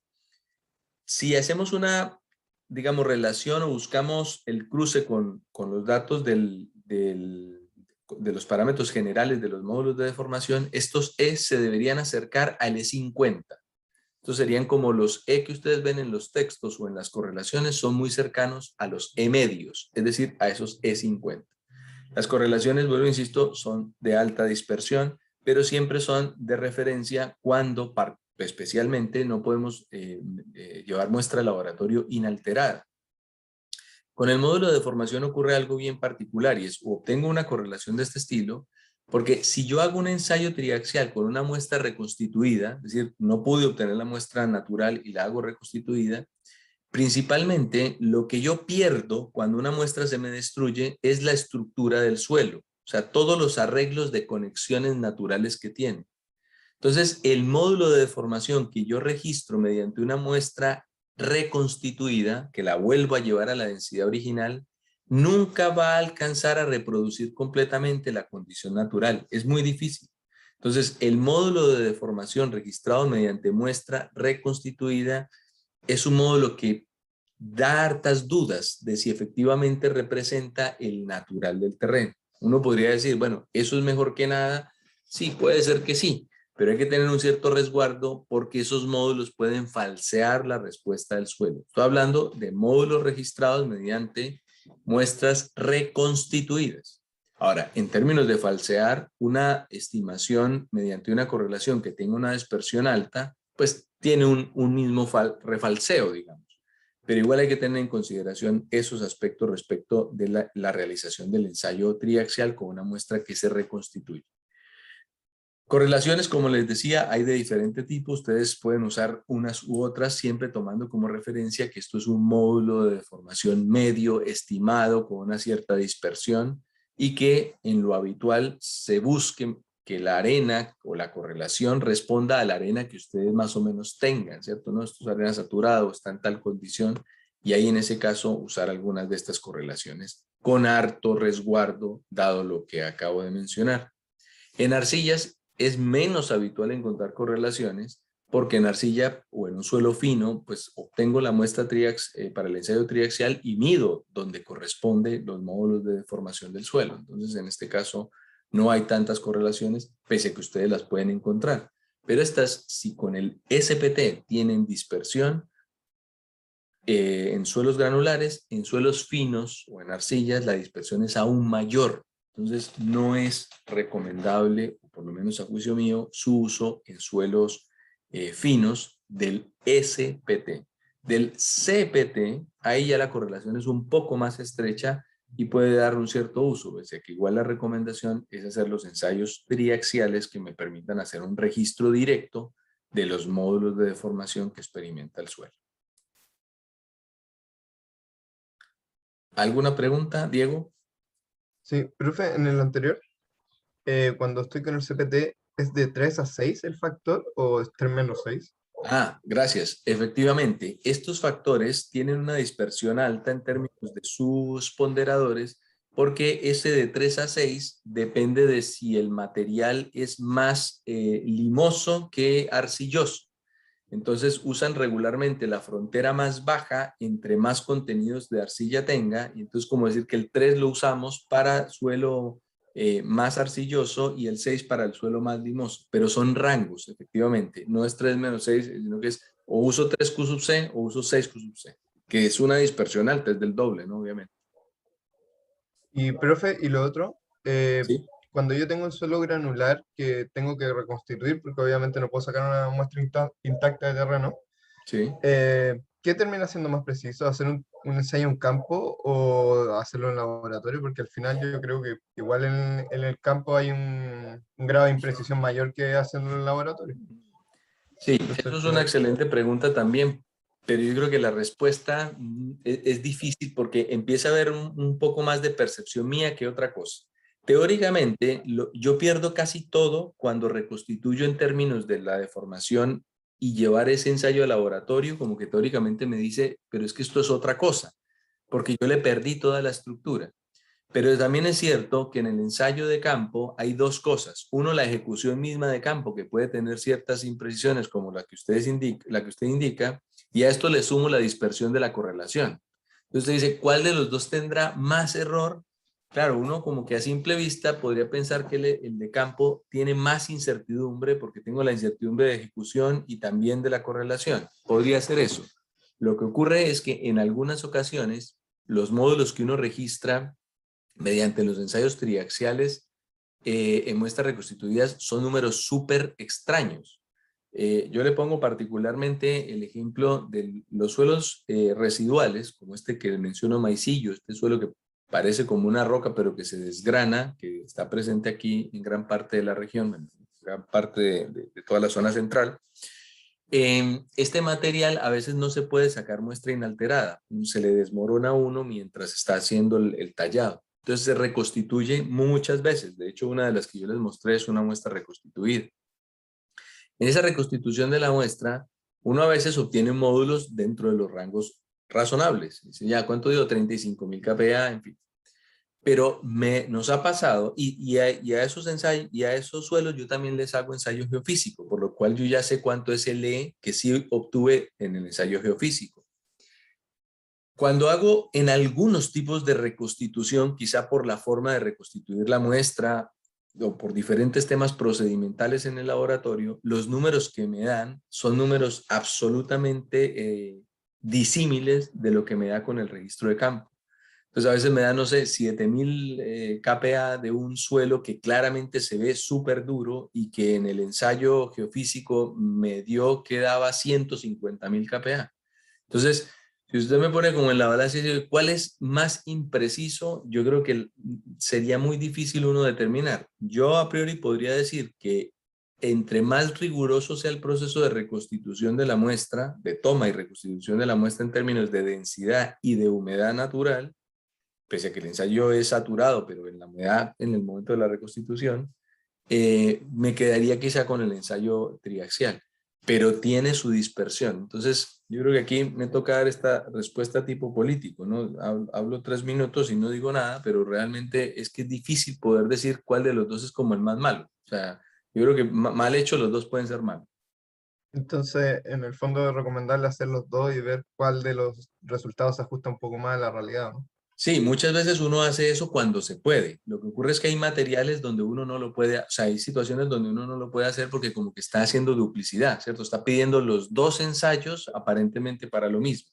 Si hacemos una, digamos, relación o buscamos el cruce con los datos de los parámetros generales de los módulos de deformación, estos E se deberían acercar al E50. Estos serían como los E que ustedes ven en los textos o en las correlaciones, son muy cercanos a los E medios, es decir, a esos E50. Las correlaciones, vuelvo, insisto, son de alta dispersión, pero siempre son de referencia cuando, especialmente, no podemos llevar muestra de laboratorio inalterada. Con el módulo de deformación ocurre algo bien particular y es, obtengo una correlación de este estilo, porque si yo hago un ensayo triaxial con una muestra reconstituida, es decir, no pude obtener la muestra natural y la hago reconstituida, principalmente lo que yo pierdo cuando una muestra se me destruye es la estructura del suelo, o sea, todos los arreglos de conexiones naturales que tiene. Entonces, el módulo de deformación que yo registro mediante una muestra reconstituida, que la vuelvo a llevar a la densidad original, nunca va a alcanzar a reproducir completamente la condición natural. Es muy difícil. Entonces, el módulo de deformación registrado mediante muestra reconstituida es un módulo que da hartas dudas de si efectivamente representa el natural del terreno. Uno podría decir, bueno, ¿eso es mejor que nada? Sí, puede ser que sí, pero hay que tener un cierto resguardo porque esos módulos pueden falsear la respuesta del suelo. Estoy hablando de módulos registrados mediante muestras reconstituidas. Ahora, en términos de falsear una estimación mediante una correlación que tenga una dispersión alta, pues tiene un mismo refalseo, digamos. Pero igual hay que tener en consideración esos aspectos respecto de la realización del ensayo triaxial con una muestra que se reconstituye. Correlaciones, como les decía, hay de diferente tipo. Ustedes pueden usar unas u otras, siempre tomando como referencia que esto es un módulo de deformación medio estimado con una cierta dispersión y que en lo habitual se busque que la arena o la correlación responda a la arena que ustedes más o menos tengan, ¿cierto? ¿No? Esto es arena saturada o está en tal condición y ahí en ese caso usar algunas de estas correlaciones con harto resguardo, dado lo que acabo de mencionar. En arcillas es menos habitual encontrar correlaciones porque en arcilla o en un suelo fino, pues obtengo la muestra para el ensayo triaxial y mido donde corresponde los módulos de deformación del suelo. Entonces, en este caso, no hay tantas correlaciones, pese a que ustedes las pueden encontrar. Pero estas, si con el SPT tienen dispersión, en suelos granulares, en suelos finos o en arcillas, la dispersión es aún mayor. Entonces, no es recomendable, por lo menos a juicio mío, su uso en suelos finos del SPT. Del CPT, ahí ya la correlación es un poco más estrecha y puede dar un cierto uso, o sea que igual la recomendación es hacer los ensayos triaxiales que me permitan hacer un registro directo de los módulos de deformación que experimenta el suelo. ¿Alguna pregunta, Diego? Sí, profe, en el anterior, cuando estoy con el CPT, ¿es de 3 a 6 el factor o es 3 menos 6? Ah, gracias. Efectivamente, estos factores tienen una dispersión alta en términos de sus ponderadores porque ese de 3 a 6 depende de si el material es más limoso que arcilloso. Entonces usan regularmente la frontera más baja entre más contenidos de arcilla tenga. Y entonces como decir que el 3 lo usamos para suelo más arcilloso y el 6 para el suelo más limoso. Pero son rangos, efectivamente. No es 3 menos 6, sino que es o uso 3 Q sub C o uso 6 Q sub C. Que es una dispersión alta, es del doble, ¿no? Obviamente. Y, profe, y lo otro, Sí, cuando yo tengo un suelo granular que tengo que reconstituir, porque obviamente no puedo sacar una muestra intacta de terreno, sí. ¿qué termina siendo más preciso? ¿Hacer un ensayo en campo o hacerlo en laboratorio? Porque al final yo creo que igual en el campo hay un grado de imprecisión mayor que hacerlo en laboratorio. Sí, Entonces, eso es una como, excelente pregunta también, pero yo creo que la respuesta es difícil porque empieza a haber un poco más de percepción mía que otra cosa. Teóricamente, yo pierdo casi todo cuando reconstituyo en términos de la deformación y llevar ese ensayo al laboratorio, como que teóricamente me dice, pero es que esto es otra cosa, porque yo le perdí toda la estructura. Pero también es cierto que en el ensayo de campo hay dos cosas. Uno, la ejecución misma de campo, que puede tener ciertas imprecisiones como la que usted indica, y a esto le sumo la dispersión de la correlación. Entonces usted dice, ¿cuál de los dos tendrá más error? Claro, uno como que a simple vista podría pensar que el de campo tiene más incertidumbre porque tengo la incertidumbre de ejecución y también de la correlación. Podría ser eso. Lo que ocurre es que en algunas ocasiones los módulos que uno registra mediante los ensayos triaxiales en muestras reconstituidas son números súper extraños. Yo le pongo particularmente el ejemplo de los suelos residuales, como este que menciono Maicillo, este suelo que parece como una roca pero que se desgrana, que está presente aquí en gran parte de la región, en gran parte de toda la zona central. Este material a veces no se puede sacar muestra inalterada, se le desmorona a uno mientras está haciendo el tallado. Entonces se reconstituye muchas veces. De hecho, una de las que yo les mostré es una muestra reconstituida. En esa reconstitución de la muestra, uno a veces obtiene módulos dentro de los rangos razonables. Dice, ya, ¿cuánto dio? 35.000 kPa, en fin. Pero nos ha pasado, y a esos ensayos, y a esos suelos yo también les hago ensayo geofísico, por lo cual yo ya sé cuánto es el E que sí obtuve en el ensayo geofísico. Cuando hago en algunos tipos de reconstitución, quizá por la forma de reconstituir la muestra o por diferentes temas procedimentales en el laboratorio, los números que me dan son números absolutamente disímiles de lo que me da con el registro de campo. Entonces a veces me da, no sé, 7.000 kPa de un suelo que claramente se ve súper duro y que en el ensayo geofísico me dio que daba 150.000 kPa. Entonces, si usted me pone como en la balanza y dice, ¿cuál es más impreciso? Yo creo que sería muy difícil uno determinar. Yo a priori podría decir que entre más riguroso sea el proceso de reconstitución de la muestra, de toma y reconstitución de la muestra en términos de densidad y de humedad natural, pese a que el ensayo es saturado, pero en la humedad en el momento de la reconstitución, me quedaría quizá con el ensayo triaxial, pero tiene su dispersión. Entonces, yo creo que aquí me toca dar esta respuesta tipo político, ¿no? Hablo 3 minutos y no digo nada, pero realmente es que es difícil poder decir cuál de los dos es como el más malo. O sea, yo creo que mal hecho los dos pueden ser malos. Entonces, en el fondo, es recomendable hacer los dos y ver cuál de los resultados se ajusta un poco más a la realidad, ¿no? Sí, muchas veces uno hace eso cuando se puede. Lo que ocurre es que hay materiales donde uno no lo puede, o sea, hay situaciones donde uno no lo puede hacer porque como que está haciendo duplicidad, ¿cierto? Está pidiendo los dos ensayos aparentemente para lo mismo.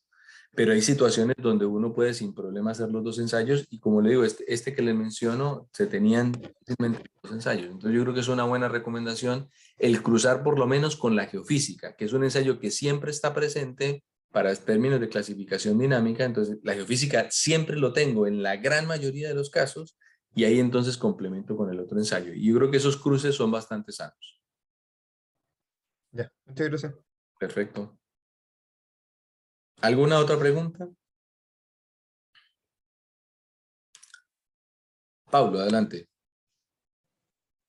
Pero hay situaciones donde uno puede sin problema hacer los dos ensayos y como le digo, este que le menciono, se tenían fácilmente dos ensayos. Entonces yo creo que es una buena recomendación el cruzar por lo menos con la geofísica, que es un ensayo que siempre está presente para términos de clasificación dinámica. Entonces la geofísica siempre lo tengo en la gran mayoría de los casos y ahí entonces complemento con el otro ensayo. Y yo creo que esos cruces son bastante sanos. Ya, muchas gracias. Perfecto. ¿Alguna otra pregunta? Pablo, adelante.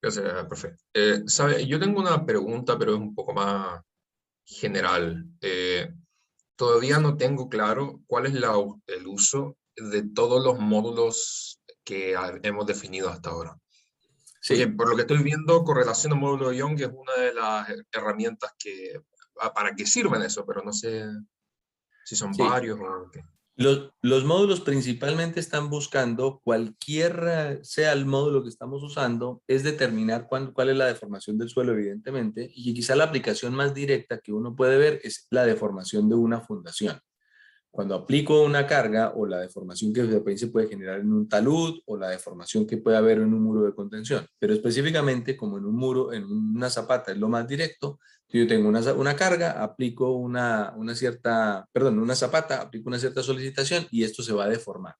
Gracias, profe. Sabe, yo tengo una pregunta, pero es un poco más general. Todavía no tengo claro cuál es el uso de todos los módulos que hemos definido hasta ahora. Porque Sí. por lo que estoy viendo, correlación de módulo de Young es una de las herramientas para que sirven eso, pero no sé si son Sí. varios o qué. Los módulos principalmente están buscando, cualquier sea el módulo que estamos usando, es determinar cuál es la deformación del suelo, evidentemente, y quizá la aplicación más directa que uno puede ver es la deformación de una fundación. Cuando aplico una carga o la deformación que se puede generar en un talud o la deformación que puede haber en un muro de contención. Pero específicamente como en un muro, en una zapata es lo más directo, yo tengo una carga, aplico una zapata, aplico una cierta solicitación y esto se va a deformar.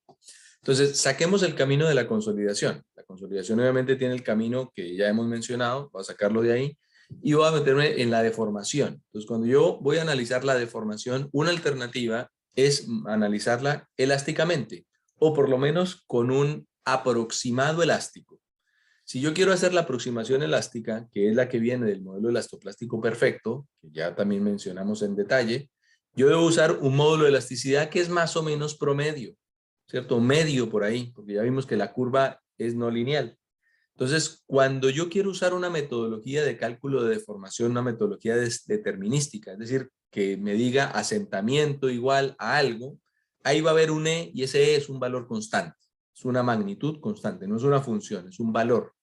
Entonces, saquemos el camino de la consolidación. La consolidación obviamente tiene el camino que ya hemos mencionado, voy a sacarlo de ahí y voy a meterme en la deformación. Entonces, cuando yo voy a analizar la deformación, una alternativa es analizarla elásticamente o por lo menos con un aproximado elástico. Si yo quiero hacer la aproximación elástica, que es la que viene del modelo elastoplástico perfecto, que ya también mencionamos en detalle, yo debo usar un módulo de elasticidad que es más o menos promedio, ¿cierto? Medio por ahí, porque ya vimos que la curva es no lineal. Entonces, cuando yo quiero usar una metodología de cálculo de deformación, una metodología determinística, es decir, que me diga asentamiento igual a algo, ahí va a haber un E y ese E es un valor constante, es una magnitud constante, no es una función, es un valor.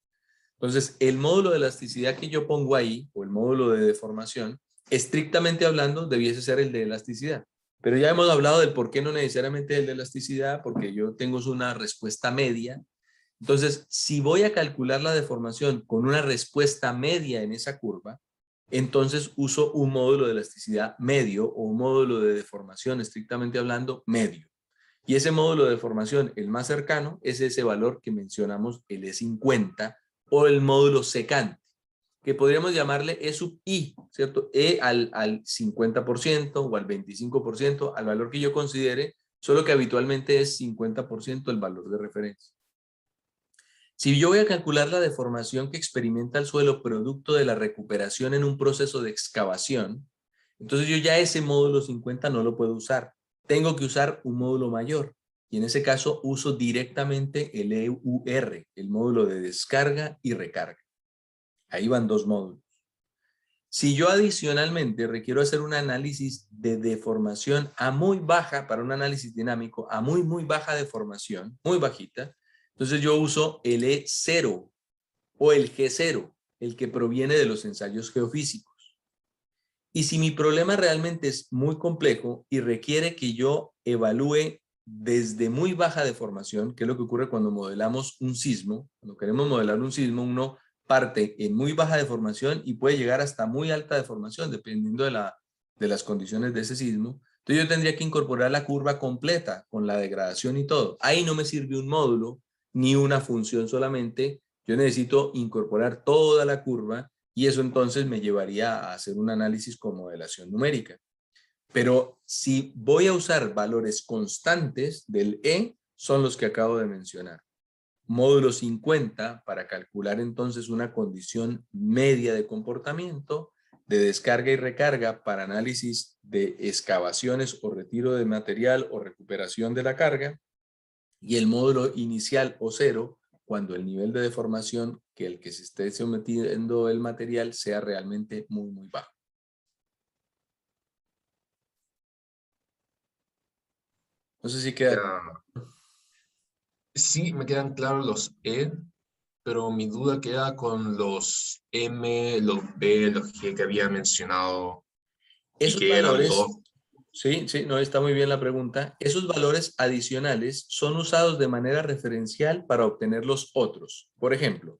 Entonces, el módulo de elasticidad que yo pongo ahí, o el módulo de deformación, estrictamente hablando, debiese ser el de elasticidad. Pero ya hemos hablado del por qué no necesariamente el de elasticidad, porque yo tengo una respuesta media. Entonces, si voy a calcular la deformación con una respuesta media en esa curva, entonces uso un módulo de elasticidad medio o un módulo de deformación, estrictamente hablando, medio. Y ese módulo de deformación, el más cercano, es ese valor que mencionamos, el E50 o el módulo secante, que podríamos llamarle E sub I, ¿cierto? E al 50% o al 25%, al valor que yo considere, solo que habitualmente es 50% el valor de referencia. Si yo voy a calcular la deformación que experimenta el suelo producto de la recuperación en un proceso de excavación, entonces yo ya ese módulo 50 no lo puedo usar. Tengo que usar un módulo mayor. Y en ese caso uso directamente el EUR, el módulo de descarga y recarga. Ahí van dos módulos. Si yo adicionalmente requiero hacer un análisis de deformación a muy baja, para un análisis dinámico, a muy baja deformación, muy bajita, entonces yo uso el E0 o el G0, el que proviene de los ensayos geofísicos. Y si mi problema realmente es muy complejo y requiere que yo evalúe desde muy baja deformación, que es lo que ocurre cuando modelamos un sismo, cuando queremos modelar un sismo, uno parte en muy baja deformación y puede llegar hasta muy alta deformación, dependiendo de las condiciones de ese sismo. Entonces yo tendría que incorporar la curva completa con la degradación y todo. Ahí no me sirve un módulo ni una función solamente. Yo necesito incorporar toda la curva y eso entonces me llevaría a hacer un análisis con modelación numérica. Pero si voy a usar valores constantes del E, son los que acabo de mencionar. Módulo 50 para calcular entonces una condición media de comportamiento, de descarga y recarga para análisis de excavaciones o retiro de material o recuperación de la carga, y el módulo inicial o cero cuando el nivel de deformación que el que se esté sometiendo el material sea realmente muy bajo. No sé si queda. Sí, me quedan claros los E, pero mi duda queda con los M, los B, los G que había mencionado y Esos que eran valores, dos. sí, no, está muy bien la pregunta. Esos valores adicionales son usados de manera referencial para obtener los otros. Por ejemplo,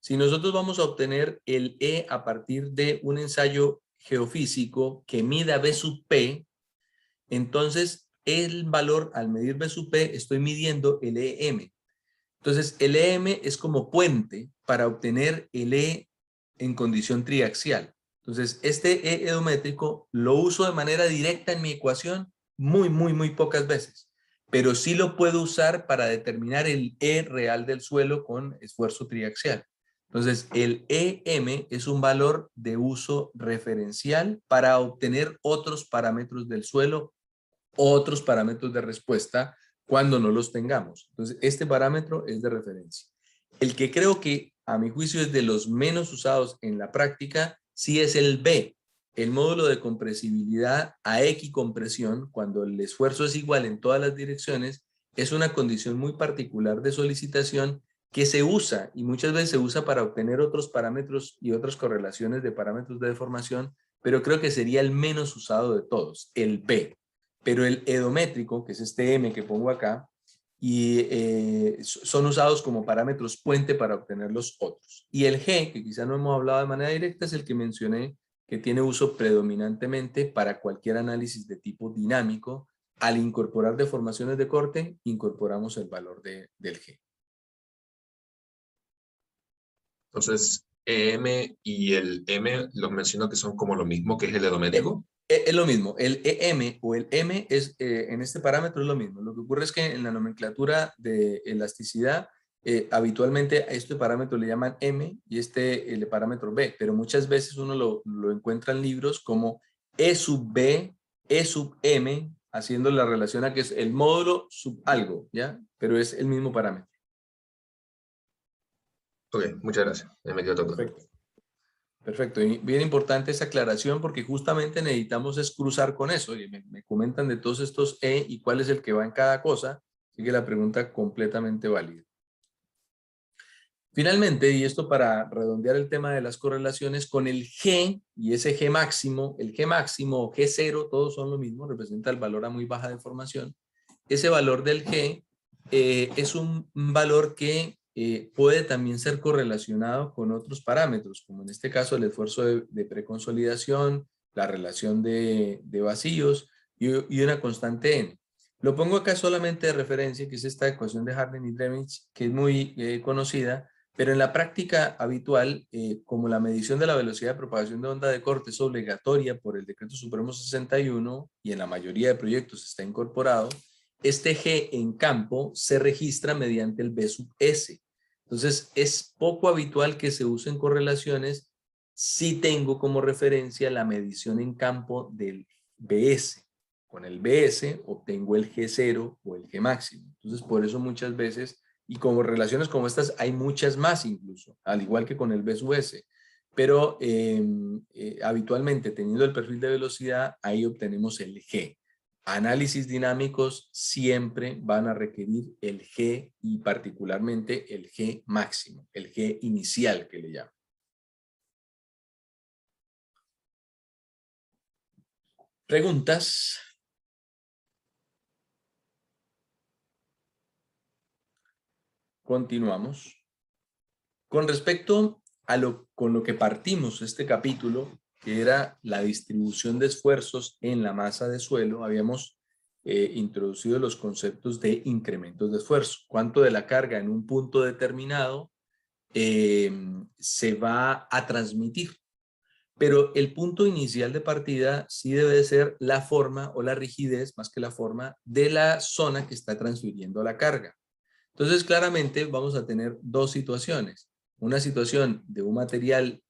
si nosotros vamos a obtener el E a partir de un ensayo geofísico que mida B sub P, entonces el valor al medir B sub P estoy midiendo el EM. Entonces el EM es como puente para obtener el E en condición triaxial. Entonces este E edométrico lo uso de manera directa en mi ecuación muy pocas veces, pero sí lo puedo usar para determinar el E real del suelo con esfuerzo triaxial. Entonces el EM es un valor de uso referencial para obtener otros parámetros del suelo, otros parámetros de respuesta cuando no los tengamos. Entonces, este parámetro es de referencia. El que creo que, a mi juicio, es de los menos usados en la práctica, sí es el B, el módulo de compresibilidad a equicompresión, cuando el esfuerzo es igual en todas las direcciones, es una condición muy particular de solicitación que se usa y muchas veces se usa para obtener otros parámetros y otras correlaciones de parámetros de deformación, pero creo que sería el menos usado de todos, el B. Pero el edométrico, que es este M que pongo acá, y son usados como parámetros puente para obtener los otros. Y el G, que quizá no hemos hablado de manera directa, es el que mencioné, que tiene uso predominantemente para cualquier análisis de tipo dinámico. Al incorporar deformaciones de corte, incorporamos el valor del G. Entonces, EM y el M los menciono que son como lo mismo que es el edométrico. Es lo mismo, el EM o el M es, en este parámetro es lo mismo. Lo que ocurre es que en la nomenclatura de elasticidad, Habitualmente a este parámetro le llaman M y el parámetro B, pero muchas veces uno lo encuentra en libros como E sub B, E sub M, haciendo la relación a que es el módulo sub algo, ¿ya? Pero es el mismo parámetro. Ok, muchas gracias. Me quedo todo. Perfecto. Perfecto, y bien importante esa aclaración porque justamente necesitamos es cruzar con eso. Y me comentan de todos estos E y cuál es el que va en cada cosa, así que la pregunta completamente válida. Finalmente, y esto para redondear el tema de las correlaciones, con el G y ese G máximo, el G máximo o G0, todos son lo mismo, representa el valor a muy baja deformación. Ese valor del G es un valor que puede también ser correlacionado con otros parámetros, como en este caso el esfuerzo de preconsolidación, la relación de vacíos y una constante N. Lo pongo acá solamente de referencia, que es esta ecuación de Harden y Dremich, que es muy conocida, pero en la práctica habitual, como la medición de la velocidad de propagación de onda de corte es obligatoria por el Decreto Supremo 61 y en la mayoría de proyectos está incorporado, este G en campo se registra mediante el B sub S. Entonces, es poco habitual que se usen correlaciones si tengo como referencia la medición en campo del BS. Con el BS obtengo el G0 o el G máximo. Entonces, por eso muchas veces, y como relaciones como estas, hay muchas más incluso, al igual que con el B sub S. Pero habitualmente, teniendo el perfil de velocidad, ahí obtenemos el G. Análisis dinámicos siempre van a requerir el G y particularmente el G máximo, el G inicial que le llaman. ¿Preguntas? Continuamos. Con respecto a con lo que partimos este capítulo, que era la distribución de esfuerzos en la masa de suelo, habíamos introducido los conceptos de incrementos de esfuerzo. Cuánto de la carga en un punto determinado se va a transmitir. Pero el punto inicial de partida sí debe ser la forma o la rigidez, más que la forma, de la zona que está transfiriendo la carga. Entonces, claramente vamos a tener dos situaciones. Una situación de un material,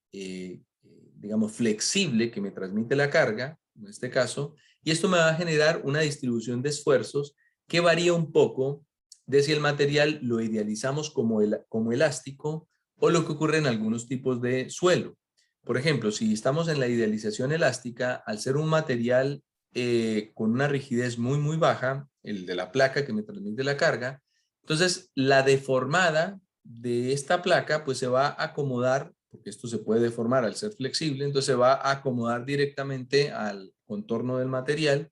digamos, flexible que me transmite la carga, en este caso, y esto me va a generar una distribución de esfuerzos que varía un poco de si el material lo idealizamos como elástico o lo que ocurre en algunos tipos de suelo. Por ejemplo, si estamos en la idealización elástica, al ser un material con una rigidez muy baja, el de la placa que me transmite la carga, entonces la deformada de esta placa pues se va a acomodar, porque esto se puede deformar al ser flexible, entonces se va a acomodar directamente al contorno del material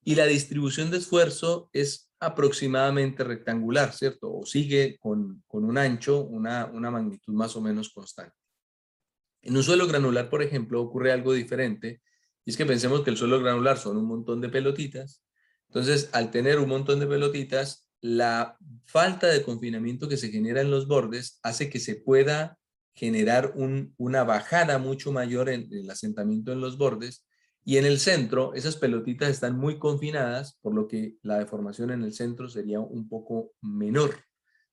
y la distribución de esfuerzo es aproximadamente rectangular, ¿cierto? O sigue con un ancho, una magnitud más o menos constante. En un suelo granular, por ejemplo, ocurre algo diferente, y es que pensemos que el suelo granular son un montón de pelotitas. Entonces, al tener un montón de pelotitas, la falta de confinamiento que se genera en los bordes hace que se pueda generar una bajada mucho mayor en el asentamiento en los bordes, y en el centro esas pelotitas están muy confinadas, por lo que la deformación en el centro sería un poco menor.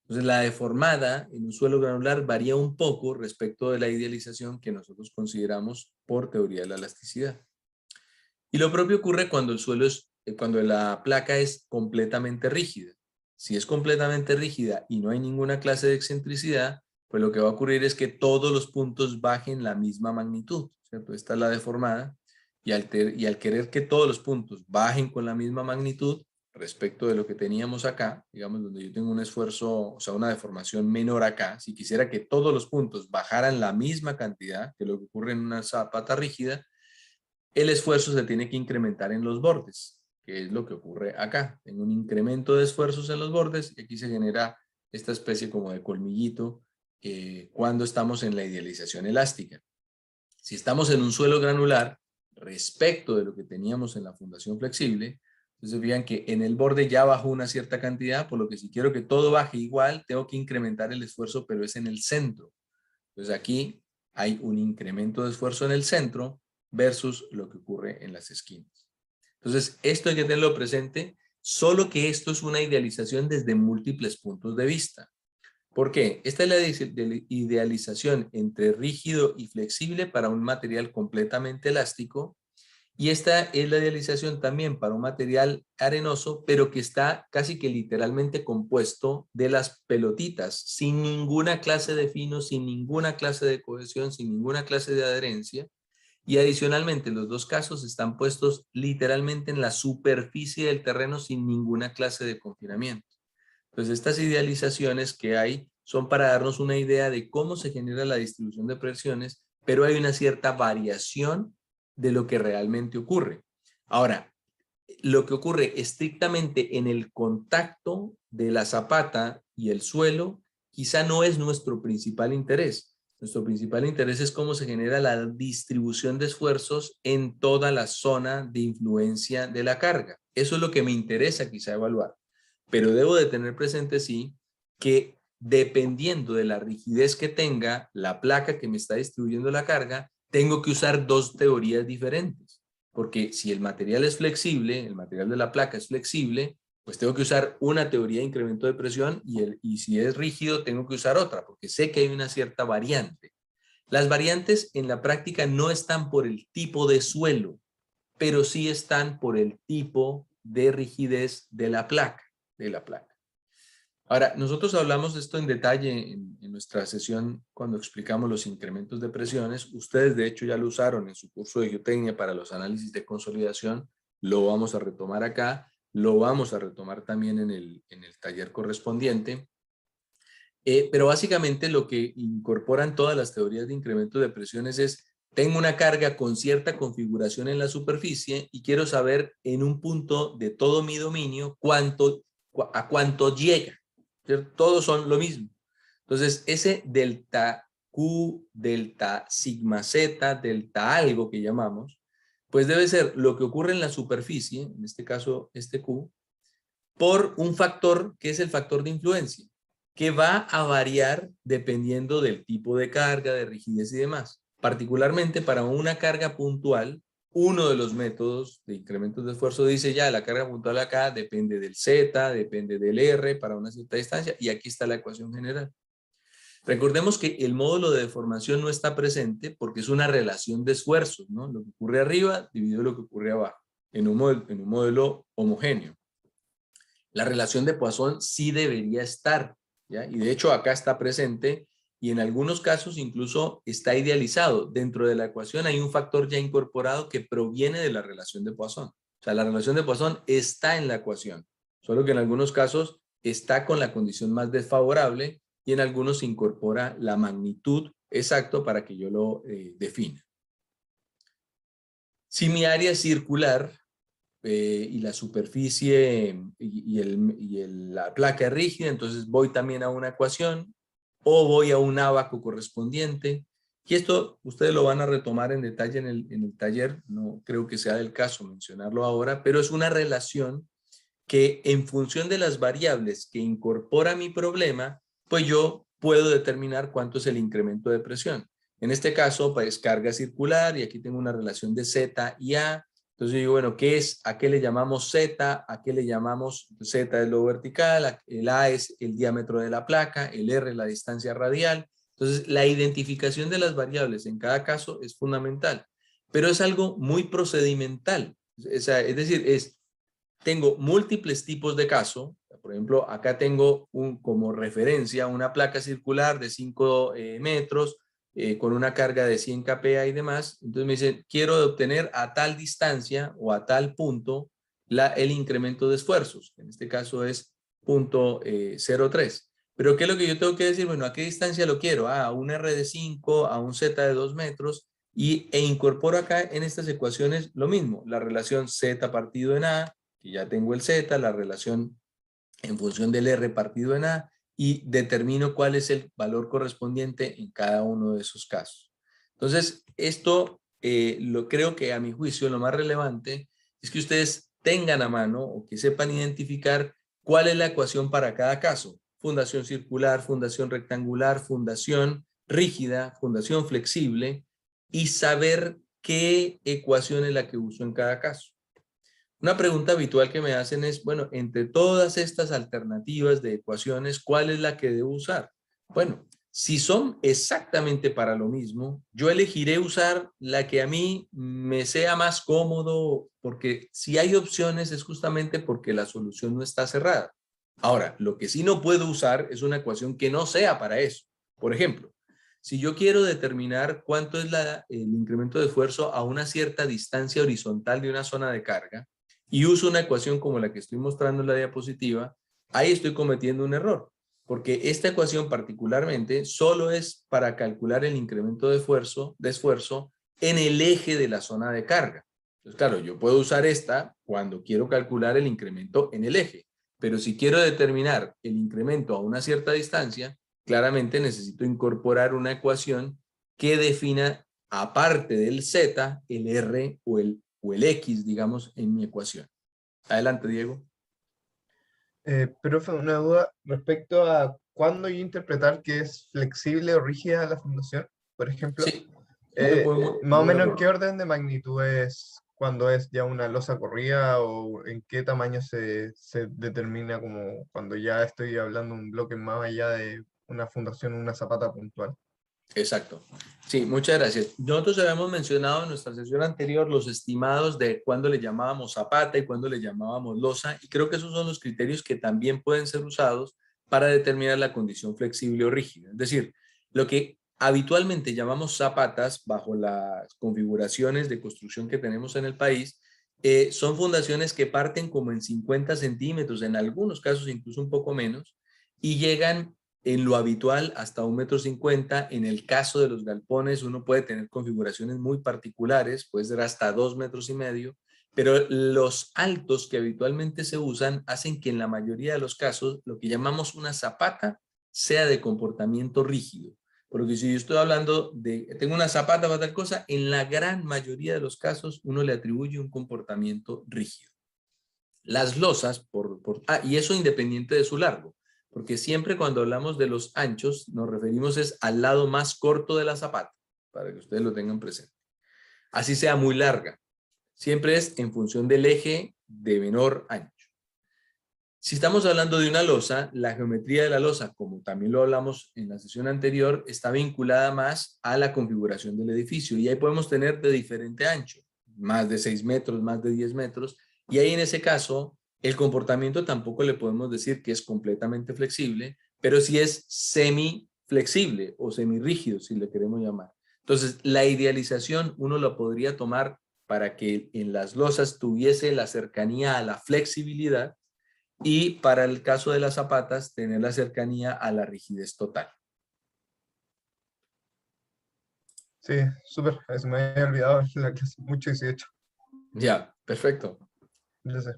Entonces, la deformada en un suelo granular varía un poco respecto de la idealización que nosotros consideramos por teoría de la elasticidad. Y lo propio ocurre cuando el suelo cuando la placa es completamente rígida. Si es completamente rígida y no hay ninguna clase de excentricidad, pues lo que va a ocurrir es que todos los puntos bajen la misma magnitud, ¿cierto? Esta es la deformada, y al querer que todos los puntos bajen con la misma magnitud, respecto de lo que teníamos acá, digamos, donde yo tengo un esfuerzo, o sea, una deformación menor acá, si quisiera que todos los puntos bajaran la misma cantidad que lo que ocurre en una zapata rígida, el esfuerzo se tiene que incrementar en los bordes, que es lo que ocurre acá. Tengo un incremento de esfuerzos en los bordes y aquí se genera esta especie como de colmillito cuando estamos en la idealización elástica. Si estamos en un suelo granular, respecto de lo que teníamos en la fundación flexible, entonces vean que en el borde ya bajó una cierta cantidad, por lo que si quiero que todo baje igual, tengo que incrementar el esfuerzo, pero es en el centro. Entonces aquí hay un incremento de esfuerzo en el centro versus lo que ocurre en las esquinas. Entonces esto hay que tenerlo presente, solo que esto es una idealización desde múltiples puntos de vista. ¿Por qué? Esta es la idealización entre rígido y flexible para un material completamente elástico. Y esta es la idealización también para un material arenoso, pero que está casi que literalmente compuesto de las pelotitas, sin ninguna clase de fino, sin ninguna clase de cohesión, sin ninguna clase de adherencia. Y adicionalmente, los dos casos están puestos literalmente en la superficie del terreno sin ninguna clase de confinamiento. Entonces, estas idealizaciones que hay son para darnos una idea de cómo se genera la distribución de presiones, pero hay una cierta variación de lo que realmente ocurre. Ahora, lo que ocurre estrictamente en el contacto de la zapata y el suelo, quizá no es nuestro principal interés. Nuestro principal interés es cómo se genera la distribución de esfuerzos en toda la zona de influencia de la carga. Eso es lo que me interesa quizá evaluar. Pero debo de tener presente, sí, que dependiendo de la rigidez que tenga la placa que me está distribuyendo la carga, tengo que usar dos teorías diferentes. Porque si el material es flexible, el material de la placa es flexible, pues tengo que usar una teoría de incremento de presión y si es rígido tengo que usar otra, porque sé que hay una cierta variante. Las variantes en la práctica no están por el tipo de suelo, pero sí están por el tipo de rigidez de la placa. Ahora, nosotros hablamos de esto en detalle en nuestra sesión cuando explicamos los incrementos de presiones. Ustedes, de hecho, ya lo usaron en su curso de geotecnia para los análisis de consolidación. Lo vamos a retomar acá. Lo vamos a retomar también en el taller correspondiente. Pero básicamente lo que incorporan todas las teorías de incremento de presiones es: tengo una carga con cierta configuración en la superficie y quiero saber en un punto de todo mi dominio a cuánto llega. ¿Cierto? Todos son lo mismo. Entonces, ese delta Q, delta sigma Z, delta algo que llamamos, pues debe ser lo que ocurre en la superficie, en este caso este Q, por un factor que es el factor de influencia, que va a variar dependiendo del tipo de carga, de rigidez y demás. Particularmente para una carga puntual, uno de los métodos de incrementos de esfuerzo dice ya, la carga puntual acá depende del Z, depende del R para una cierta distancia, y aquí está la ecuación general. Recordemos que el módulo de deformación no está presente porque es una relación de esfuerzos, ¿no? Lo que ocurre arriba dividido lo que ocurre abajo, en un modelo homogéneo. La relación de Poisson sí debería estar, ¿ya? Y de hecho acá está presente y en algunos casos incluso está idealizado. Dentro de la ecuación hay un factor ya incorporado que proviene de la relación de Poisson. O sea, la relación de Poisson está en la ecuación, solo que en algunos casos está con la condición más desfavorable y en algunos se incorpora la magnitud exacto para que yo lo defina. Si mi área es circular, y la superficie la placa es rígida, entonces voy también a una ecuación o voy a un ábaco correspondiente. Y esto ustedes lo van a retomar en detalle en el taller, no creo que sea del caso mencionarlo ahora, pero es una relación que en función de las variables que incorpora mi problema, pues yo puedo determinar cuánto es el incremento de presión. En este caso, pues carga circular y aquí tengo una relación de Z y A. Entonces yo digo, bueno, ¿qué es? ¿A qué le llamamos Z? ¿A qué le llamamos? Z es lo vertical, el A es el diámetro de la placa, el R es la distancia radial. Entonces la identificación de las variables en cada caso es fundamental, pero es algo muy procedimental. Es decir, tengo múltiples tipos de caso. Por ejemplo, acá tengo como referencia una placa circular de 5 metros, con una carga de 100 kPa y demás. Entonces me dicen, quiero obtener a tal distancia o a tal punto el incremento de esfuerzos. En este caso es 0.03. Pero ¿qué es lo que yo tengo que decir? Bueno, ¿a qué distancia lo quiero? A un R de 5, a un Z de 2 metros. E incorporo acá en estas ecuaciones lo mismo. La relación Z partido en A, que ya tengo el Z, la relación en función del R partido en A, y determino cuál es el valor correspondiente en cada uno de esos casos. Entonces, esto creo que a mi juicio lo más relevante es que ustedes tengan a mano o que sepan identificar cuál es la ecuación para cada caso. Fundación circular, fundación rectangular, fundación rígida, fundación flexible, y saber qué ecuación es la que uso en cada caso. Una pregunta habitual que me hacen es, bueno, entre todas estas alternativas de ecuaciones, ¿cuál es la que debo usar? Bueno, si son exactamente para lo mismo, yo elegiré usar la que a mí me sea más cómodo, porque si hay opciones es justamente porque la solución no está cerrada. Ahora, lo que sí no puedo usar es una ecuación que no sea para eso. Por ejemplo, si yo quiero determinar cuánto es el incremento de esfuerzo a una cierta distancia horizontal de una zona de carga y uso una ecuación como la que estoy mostrando en la diapositiva, ahí estoy cometiendo un error, porque esta ecuación particularmente solo es para calcular el incremento de esfuerzo en el eje de la zona de carga. Entonces, claro, yo puedo usar esta cuando quiero calcular el incremento en el eje, pero si quiero determinar el incremento a una cierta distancia, claramente necesito incorporar una ecuación que defina, aparte del z, el r o el x, digamos, en mi ecuación. Adelante, Diego. Profe, una duda respecto a cuándo yo interpretar que es flexible o rígida la fundación, por ejemplo. Sí, muy Más o buena menos, ¿en qué pregunta. orden de magnitud es cuando es ya una losa corrida o en qué tamaño se determina como cuando ya estoy hablando de un bloque más allá de una fundación, una zapata puntual? Exacto. Sí, muchas gracias. Nosotros habíamos mencionado en nuestra sesión anterior los estimados de cuándo le llamábamos zapata y cuándo le llamábamos losa, y creo que esos son los criterios que también pueden ser usados para determinar la condición flexible o rígida. Es decir, lo que habitualmente llamamos zapatas bajo las configuraciones de construcción que tenemos en el país, son fundaciones que parten como en 50 centímetros, en algunos casos incluso un poco menos, y llegan en lo habitual hasta 1,50 m. En el caso de los galpones uno puede tener configuraciones muy particulares, puede ser hasta 2,5 m, pero los altos que habitualmente se usan hacen que en la mayoría de los casos lo que llamamos una zapata sea de comportamiento rígido. Porque si yo estoy hablando de, tengo una zapata para tal cosa, en la gran mayoría de los casos uno le atribuye un comportamiento rígido. Las losas, y eso independiente de su largo, porque siempre cuando hablamos de los anchos nos referimos es al lado más corto de la zapata, para que ustedes lo tengan presente. Así sea muy larga, siempre es en función del eje de menor ancho. Si estamos hablando de una losa, la geometría de la losa, como también lo hablamos en la sesión anterior, está vinculada más a la configuración del edificio, y ahí podemos tener de diferente ancho, más de 6 metros, más de 10 metros, y ahí en ese caso el comportamiento tampoco le podemos decir que es completamente flexible, pero sí es semi flexible o semi rígido, si le queremos llamar. Entonces, la idealización uno la podría tomar para que en las losas tuviese la cercanía a la flexibilidad, y para el caso de las zapatas, tener la cercanía a la rigidez total. Sí, súper, se me había olvidado en la clase mucho 18. Ya, perfecto. Gracias.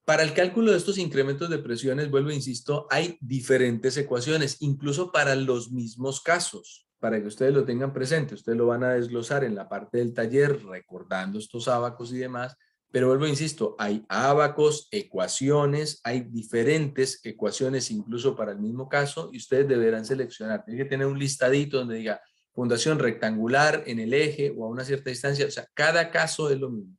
Para el cálculo de estos incrementos de presiones, vuelvo e insisto, hay diferentes ecuaciones, incluso para los mismos casos, para que ustedes lo tengan presente. Ustedes lo van a desglosar en la parte del taller, recordando estos ábacos y demás, pero vuelvo e insisto, hay ábacos, ecuaciones, hay diferentes ecuaciones incluso para el mismo caso, y ustedes deberán seleccionar. Tienen que tener un listadito donde diga fundación rectangular en el eje o a una cierta distancia. O sea, cada caso es lo mismo.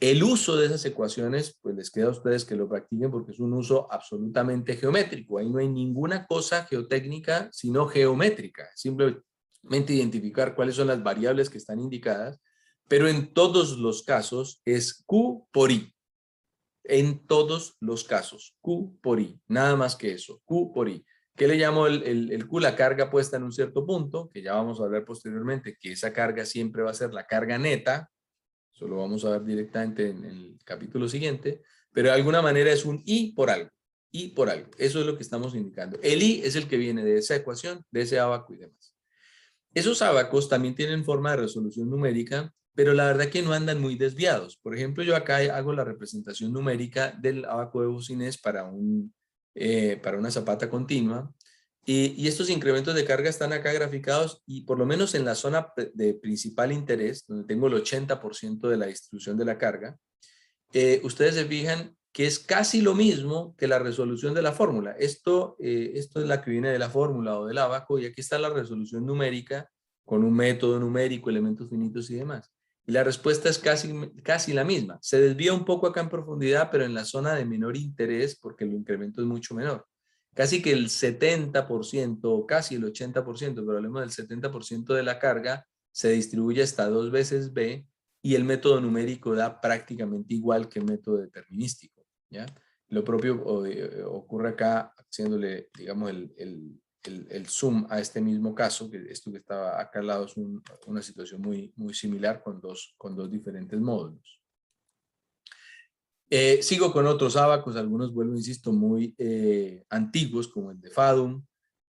El uso de esas ecuaciones, pues les queda a ustedes que lo practiquen, porque es un uso absolutamente geométrico. Ahí no hay ninguna cosa geotécnica, sino geométrica. Simplemente identificar cuáles son las variables que están indicadas, pero en todos los casos es Q por I. En todos los casos, Q por I. Nada más que eso, Q por I. ¿Qué le llamo el Q? La carga puesta en un cierto punto, que ya vamos a hablar posteriormente, que esa carga siempre va a ser la carga neta. Eso lo vamos a ver directamente en el capítulo siguiente, pero de alguna manera es un I por algo, I por algo. Eso es lo que estamos indicando. El I es el que viene de esa ecuación, de ese ábaco y demás. Esos ábacos también tienen forma de resolución numérica, pero la verdad que no andan muy desviados. Por ejemplo, yo acá hago la representación numérica del ábaco de Boussinesq para una zapata continua. Y estos incrementos de carga están acá graficados, y por lo menos en la zona de principal interés, donde tengo el 80% de la distribución de la carga, ustedes se fijan que es casi lo mismo que la resolución de la fórmula. Esto es la que viene de la fórmula o del ábaco, y aquí está la resolución numérica con un método numérico, elementos finitos y demás. Y la respuesta es casi la misma. Se desvía un poco acá en profundidad, pero en la zona de menor interés, porque el incremento es mucho menor. Casi que el 70%, o casi el 80%, pero hablemos del 70% de la carga se distribuye hasta 2 veces B y el método numérico da prácticamente igual que el método determinístico, ¿ya? Lo propio ocurre acá haciéndole, digamos, el zoom a este mismo caso, que esto que estaba acá al lado es una situación muy, muy similar con dos diferentes módulos. Sigo con otros ábacos, algunos vuelvo, insisto, muy antiguos, como el de Fadum,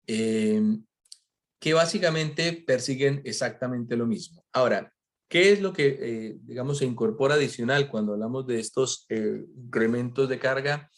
que básicamente persiguen exactamente lo mismo. Ahora, ¿qué es lo que, digamos, se incorpora adicional cuando hablamos de estos incrementos de carga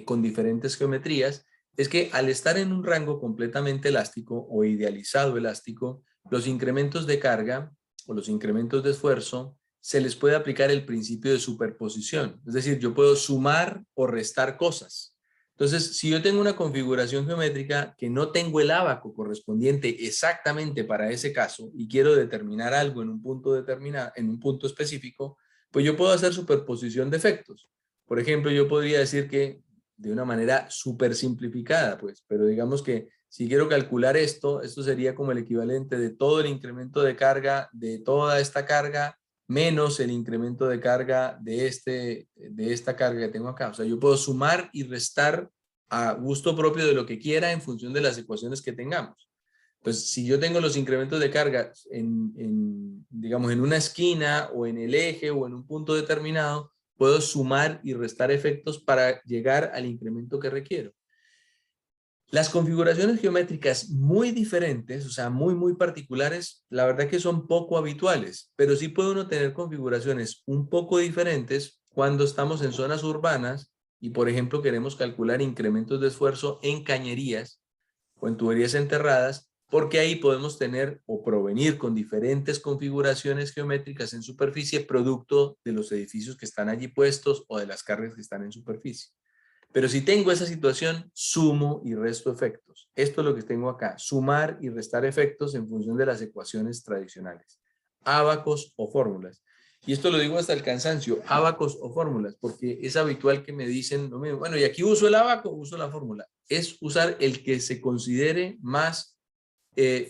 con diferentes geometrías? Es que al estar en un rango completamente elástico o idealizado elástico, los incrementos de carga o los incrementos de esfuerzo se les puede aplicar el principio de superposición. Es decir, yo puedo sumar o restar cosas. Entonces, si yo tengo una configuración geométrica que no tengo el ábaco correspondiente exactamente para ese caso y quiero determinar algo en un punto determinado, en un punto específico, pues yo puedo hacer superposición de efectos. Por ejemplo, yo podría decir que de una manera súper simplificada, pues, pero digamos que si quiero calcular esto sería como el equivalente de todo el incremento de carga de toda esta carga menos el incremento de carga de esta carga que tengo acá. O sea, yo puedo sumar y restar a gusto propio de lo que quiera en función de las ecuaciones que tengamos. Entonces, si yo tengo los incrementos de carga digamos, en una esquina o en el eje o en un punto determinado, puedo sumar y restar efectos para llegar al incremento que requiero. Las configuraciones geométricas muy diferentes, o sea, muy, muy particulares, la verdad que son poco habituales, pero sí puede uno tener configuraciones un poco diferentes cuando estamos en zonas urbanas y, por ejemplo, queremos calcular incrementos de esfuerzo en cañerías o en tuberías enterradas, porque ahí podemos tener o provenir con diferentes configuraciones geométricas en superficie producto de los edificios que están allí puestos o de las cargas que están en superficie. Pero si tengo esa situación, sumo y resto efectos. Esto es lo que tengo acá, sumar y restar efectos en función de las ecuaciones tradicionales, ábacos o fórmulas. Y esto lo digo hasta el cansancio, ábacos o fórmulas, porque es habitual que me dicen lo mismo. Bueno, y aquí uso el ábaco, uso la fórmula. Es usar el que se considere más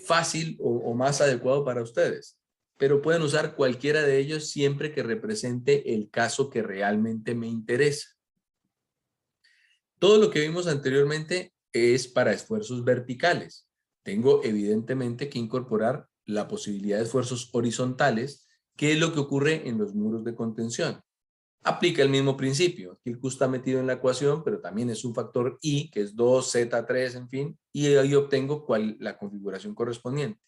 fácil o más adecuado para ustedes. Pero pueden usar cualquiera de ellos siempre que represente el caso que realmente me interesa. Todo lo que vimos anteriormente es para esfuerzos verticales. Tengo evidentemente que incorporar la posibilidad de esfuerzos horizontales, que es lo que ocurre en los muros de contención. Aplica el mismo principio. Aquí el Q está metido en la ecuación, pero también es un factor I, que es 2Z3, en fin, y ahí obtengo la configuración correspondiente.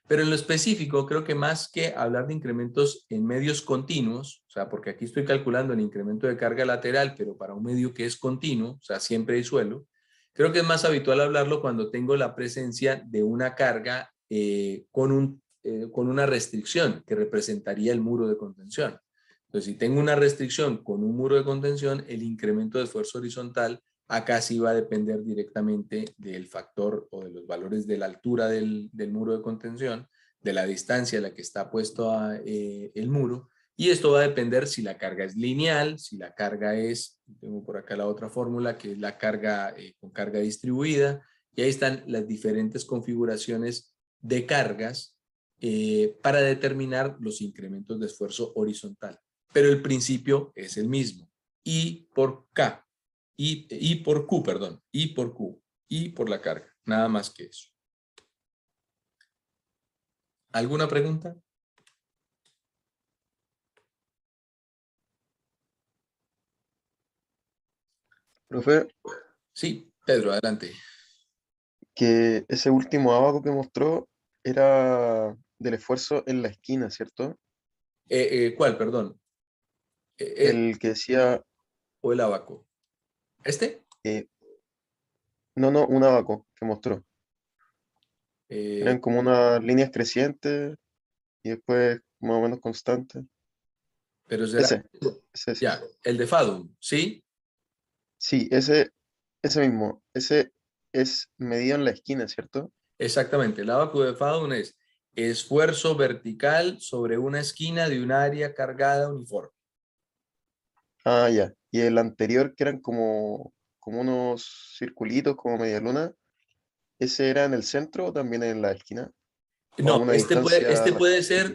Pero en lo específico, creo que más que hablar de incrementos en medios continuos, o sea, porque aquí estoy calculando el incremento de carga lateral, pero para un medio que es continuo, o sea, siempre hay suelo, creo que es más habitual hablarlo cuando tengo la presencia de una carga con una restricción que representaría el muro de contención. Entonces, si tengo una restricción con un muro de contención, el incremento de esfuerzo horizontal acá sí va a depender directamente del factor o de los valores de la altura del muro de contención, de la distancia a la que está puesto el muro, y esto va a depender si la carga es lineal, si la carga es, tengo por acá la otra fórmula, que es la carga con carga distribuida, y ahí están las diferentes configuraciones de cargas para determinar los incrementos de esfuerzo horizontal. Pero el principio es el mismo. I por K. I por Q, perdón. I por Q. I por la carga. Nada más que eso. ¿Alguna pregunta? Profe, Sí, Pedro, adelante. que ese último ábaco que mostró era del esfuerzo en la esquina, ¿cierto? ¿Cuál, perdón? El que decía, ¿O el abaco? ¿Este? eh, no, un ábaco que mostró. Eh, Eran como unas líneas crecientes y después más o menos constantes. pero será... Ese. Ya, el de Fadum, ¿sí? Sí, ese mismo. Ese es medido en la esquina, ¿cierto? Exactamente. El abaco de Fadum es esfuerzo vertical sobre una esquina de un área cargada uniforme. Ah, ya. Y el anterior que eran como como unos circulitos, como media luna, ¿ese era en el centro o también en la esquina? ¿O a No, una distancia X?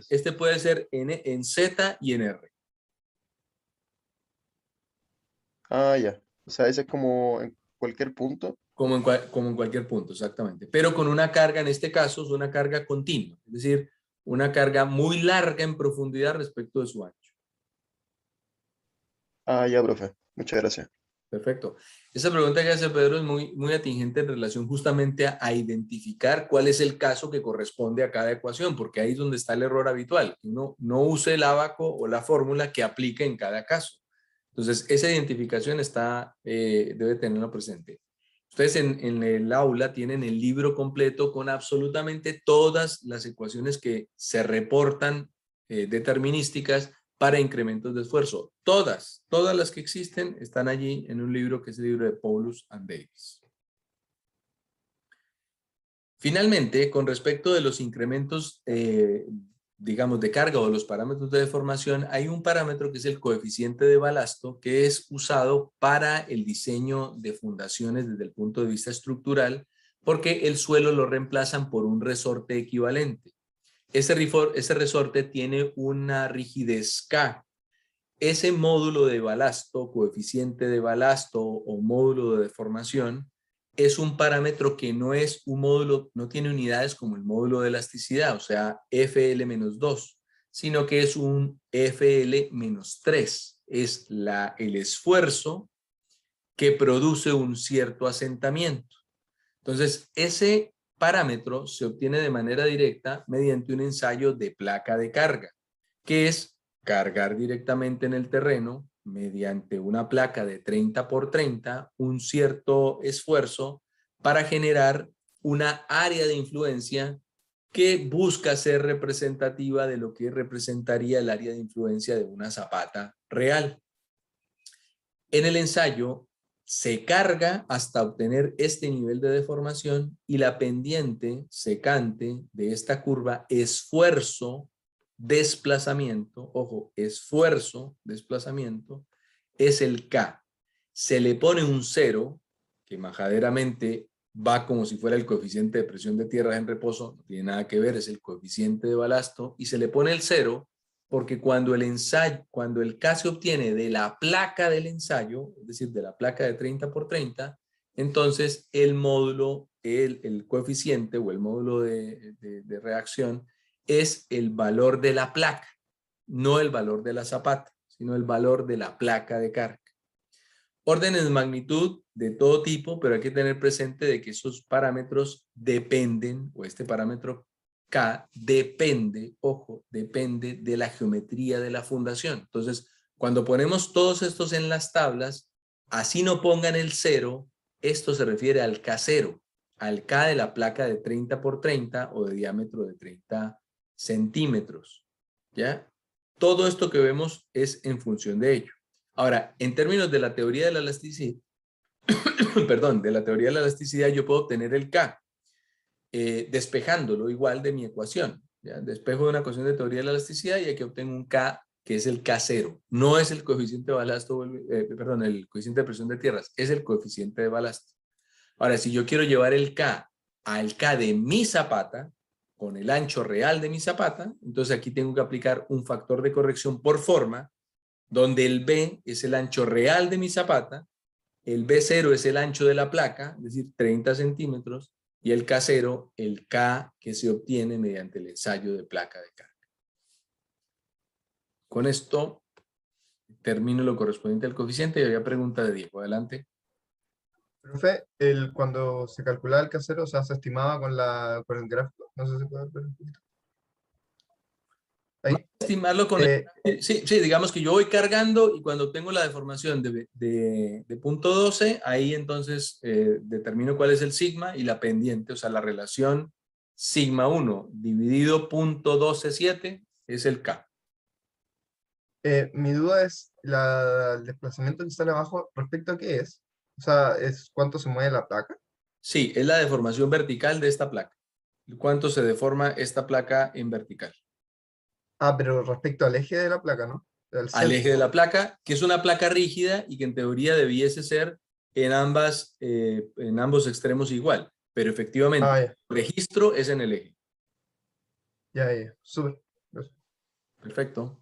este puede ser en Z y en R. Ah, ya. O sea, ese es como en cualquier punto. Como en cualquier punto, exactamente. Pero con una carga, en este caso, es una carga continua, es decir, una carga muy larga en profundidad respecto de su ancho. Ah, ya, profe. Muchas gracias. Perfecto. Esa pregunta que hace Pedro es muy atingente en relación justamente a identificar cuál es el caso que corresponde a cada ecuación, porque ahí es donde está el error habitual. Uno no use el ábaco o la fórmula que aplique en cada caso. Entonces, esa identificación debe tenerlo presente. Ustedes en el aula tienen el libro completo con absolutamente todas las ecuaciones que se reportan determinísticas para incrementos de esfuerzo. Todas las que existen están allí en un libro que es el libro de Paulus and Davis. Finalmente, con respecto de los incrementos, digamos, de carga o de los parámetros de deformación, hay un parámetro que es el coeficiente de balasto, que es usado para el diseño de fundaciones desde el punto de vista estructural, porque el suelo lo reemplazan por un resorte equivalente. Ese resorte tiene una rigidez K. Ese módulo de balasto, coeficiente de balasto o módulo de deformación, es un parámetro que no es un módulo, no tiene unidades como el módulo de elasticidad, o sea, FL-2, sino que es un FL-3. Es el esfuerzo que produce un cierto asentamiento. Entonces, ese parámetro se obtiene de manera directa mediante un ensayo de placa de carga, que es cargar directamente en el terreno mediante una placa de 30 por 30 un cierto esfuerzo para generar una área de influencia que busca ser representativa de lo que representaría el área de influencia de una zapata real. En el ensayo se carga hasta obtener este nivel de deformación y la pendiente secante de esta curva esfuerzo desplazamiento, ojo, esfuerzo desplazamiento, es el K. Se le pone un 0, que majaderamente va como si fuera el coeficiente de presión de tierras en reposo, no tiene nada que ver, es el coeficiente de balasto, y se le pone el 0 porque cuando el K se obtiene de la placa del ensayo, es decir, de la placa de 30 por 30, entonces el módulo, el coeficiente o el módulo de reacción es el valor de la placa, no el valor de la zapata, sino el valor de la placa de carga. Órdenes de magnitud de todo tipo, pero hay que tener presente de que esos parámetros dependen, o este parámetro K depende, ojo, depende de la geometría de la fundación. Entonces, cuando ponemos todos estos en las tablas, así no pongan el 0, esto se refiere al K0, al K de la placa de 30 por 30 o de diámetro de 30 centímetros. ¿Ya? Todo esto que vemos es en función de ello. Ahora, en términos de la teoría de la elasticidad, perdón, de la teoría de la elasticidad, yo puedo obtener el K, despejándolo igual de mi ecuación. ¿Ya? Despejo de una ecuación de teoría de la elasticidad y aquí obtengo un K que es el K0. No es el coeficiente de balasto, perdón, el coeficiente de presión de tierras, es el coeficiente de balasto. Ahora, si yo quiero llevar el K al K de mi zapata, con el ancho real de mi zapata, entonces aquí tengo que aplicar un factor de corrección por forma, donde el B es el ancho real de mi zapata, el B0 es el ancho de la placa, es decir, 30 centímetros, y el K0, el K que se obtiene mediante el ensayo de placa de carga. Con esto termino lo correspondiente al coeficiente y había pregunta de Diego. Adelante. Profe, cuando se calculaba el casero, o sea, se estimaba con el gráfico. No sé si puede ver un poquito. Ahí. Estimarlo con sí, digamos que yo voy cargando y cuando tengo la deformación de punto 12, ahí entonces determino cuál es el sigma y la pendiente, o sea, la relación sigma 1 dividido punto 12,7 es el K. Mi duda es el desplazamiento que sale abajo, ¿respecto a qué es? O sea, ¿es cuánto se mueve la placa? Sí, es la deformación vertical de esta placa. ¿Cuánto se deforma esta placa en vertical? Ah, pero respecto al eje de la placa, ¿no? Al Al eje de centro. la placa, que es una placa rígida y que en teoría debiese ser en ambos extremos igual, pero efectivamente Ah, el registro es en el eje. ya, súper. Perfecto.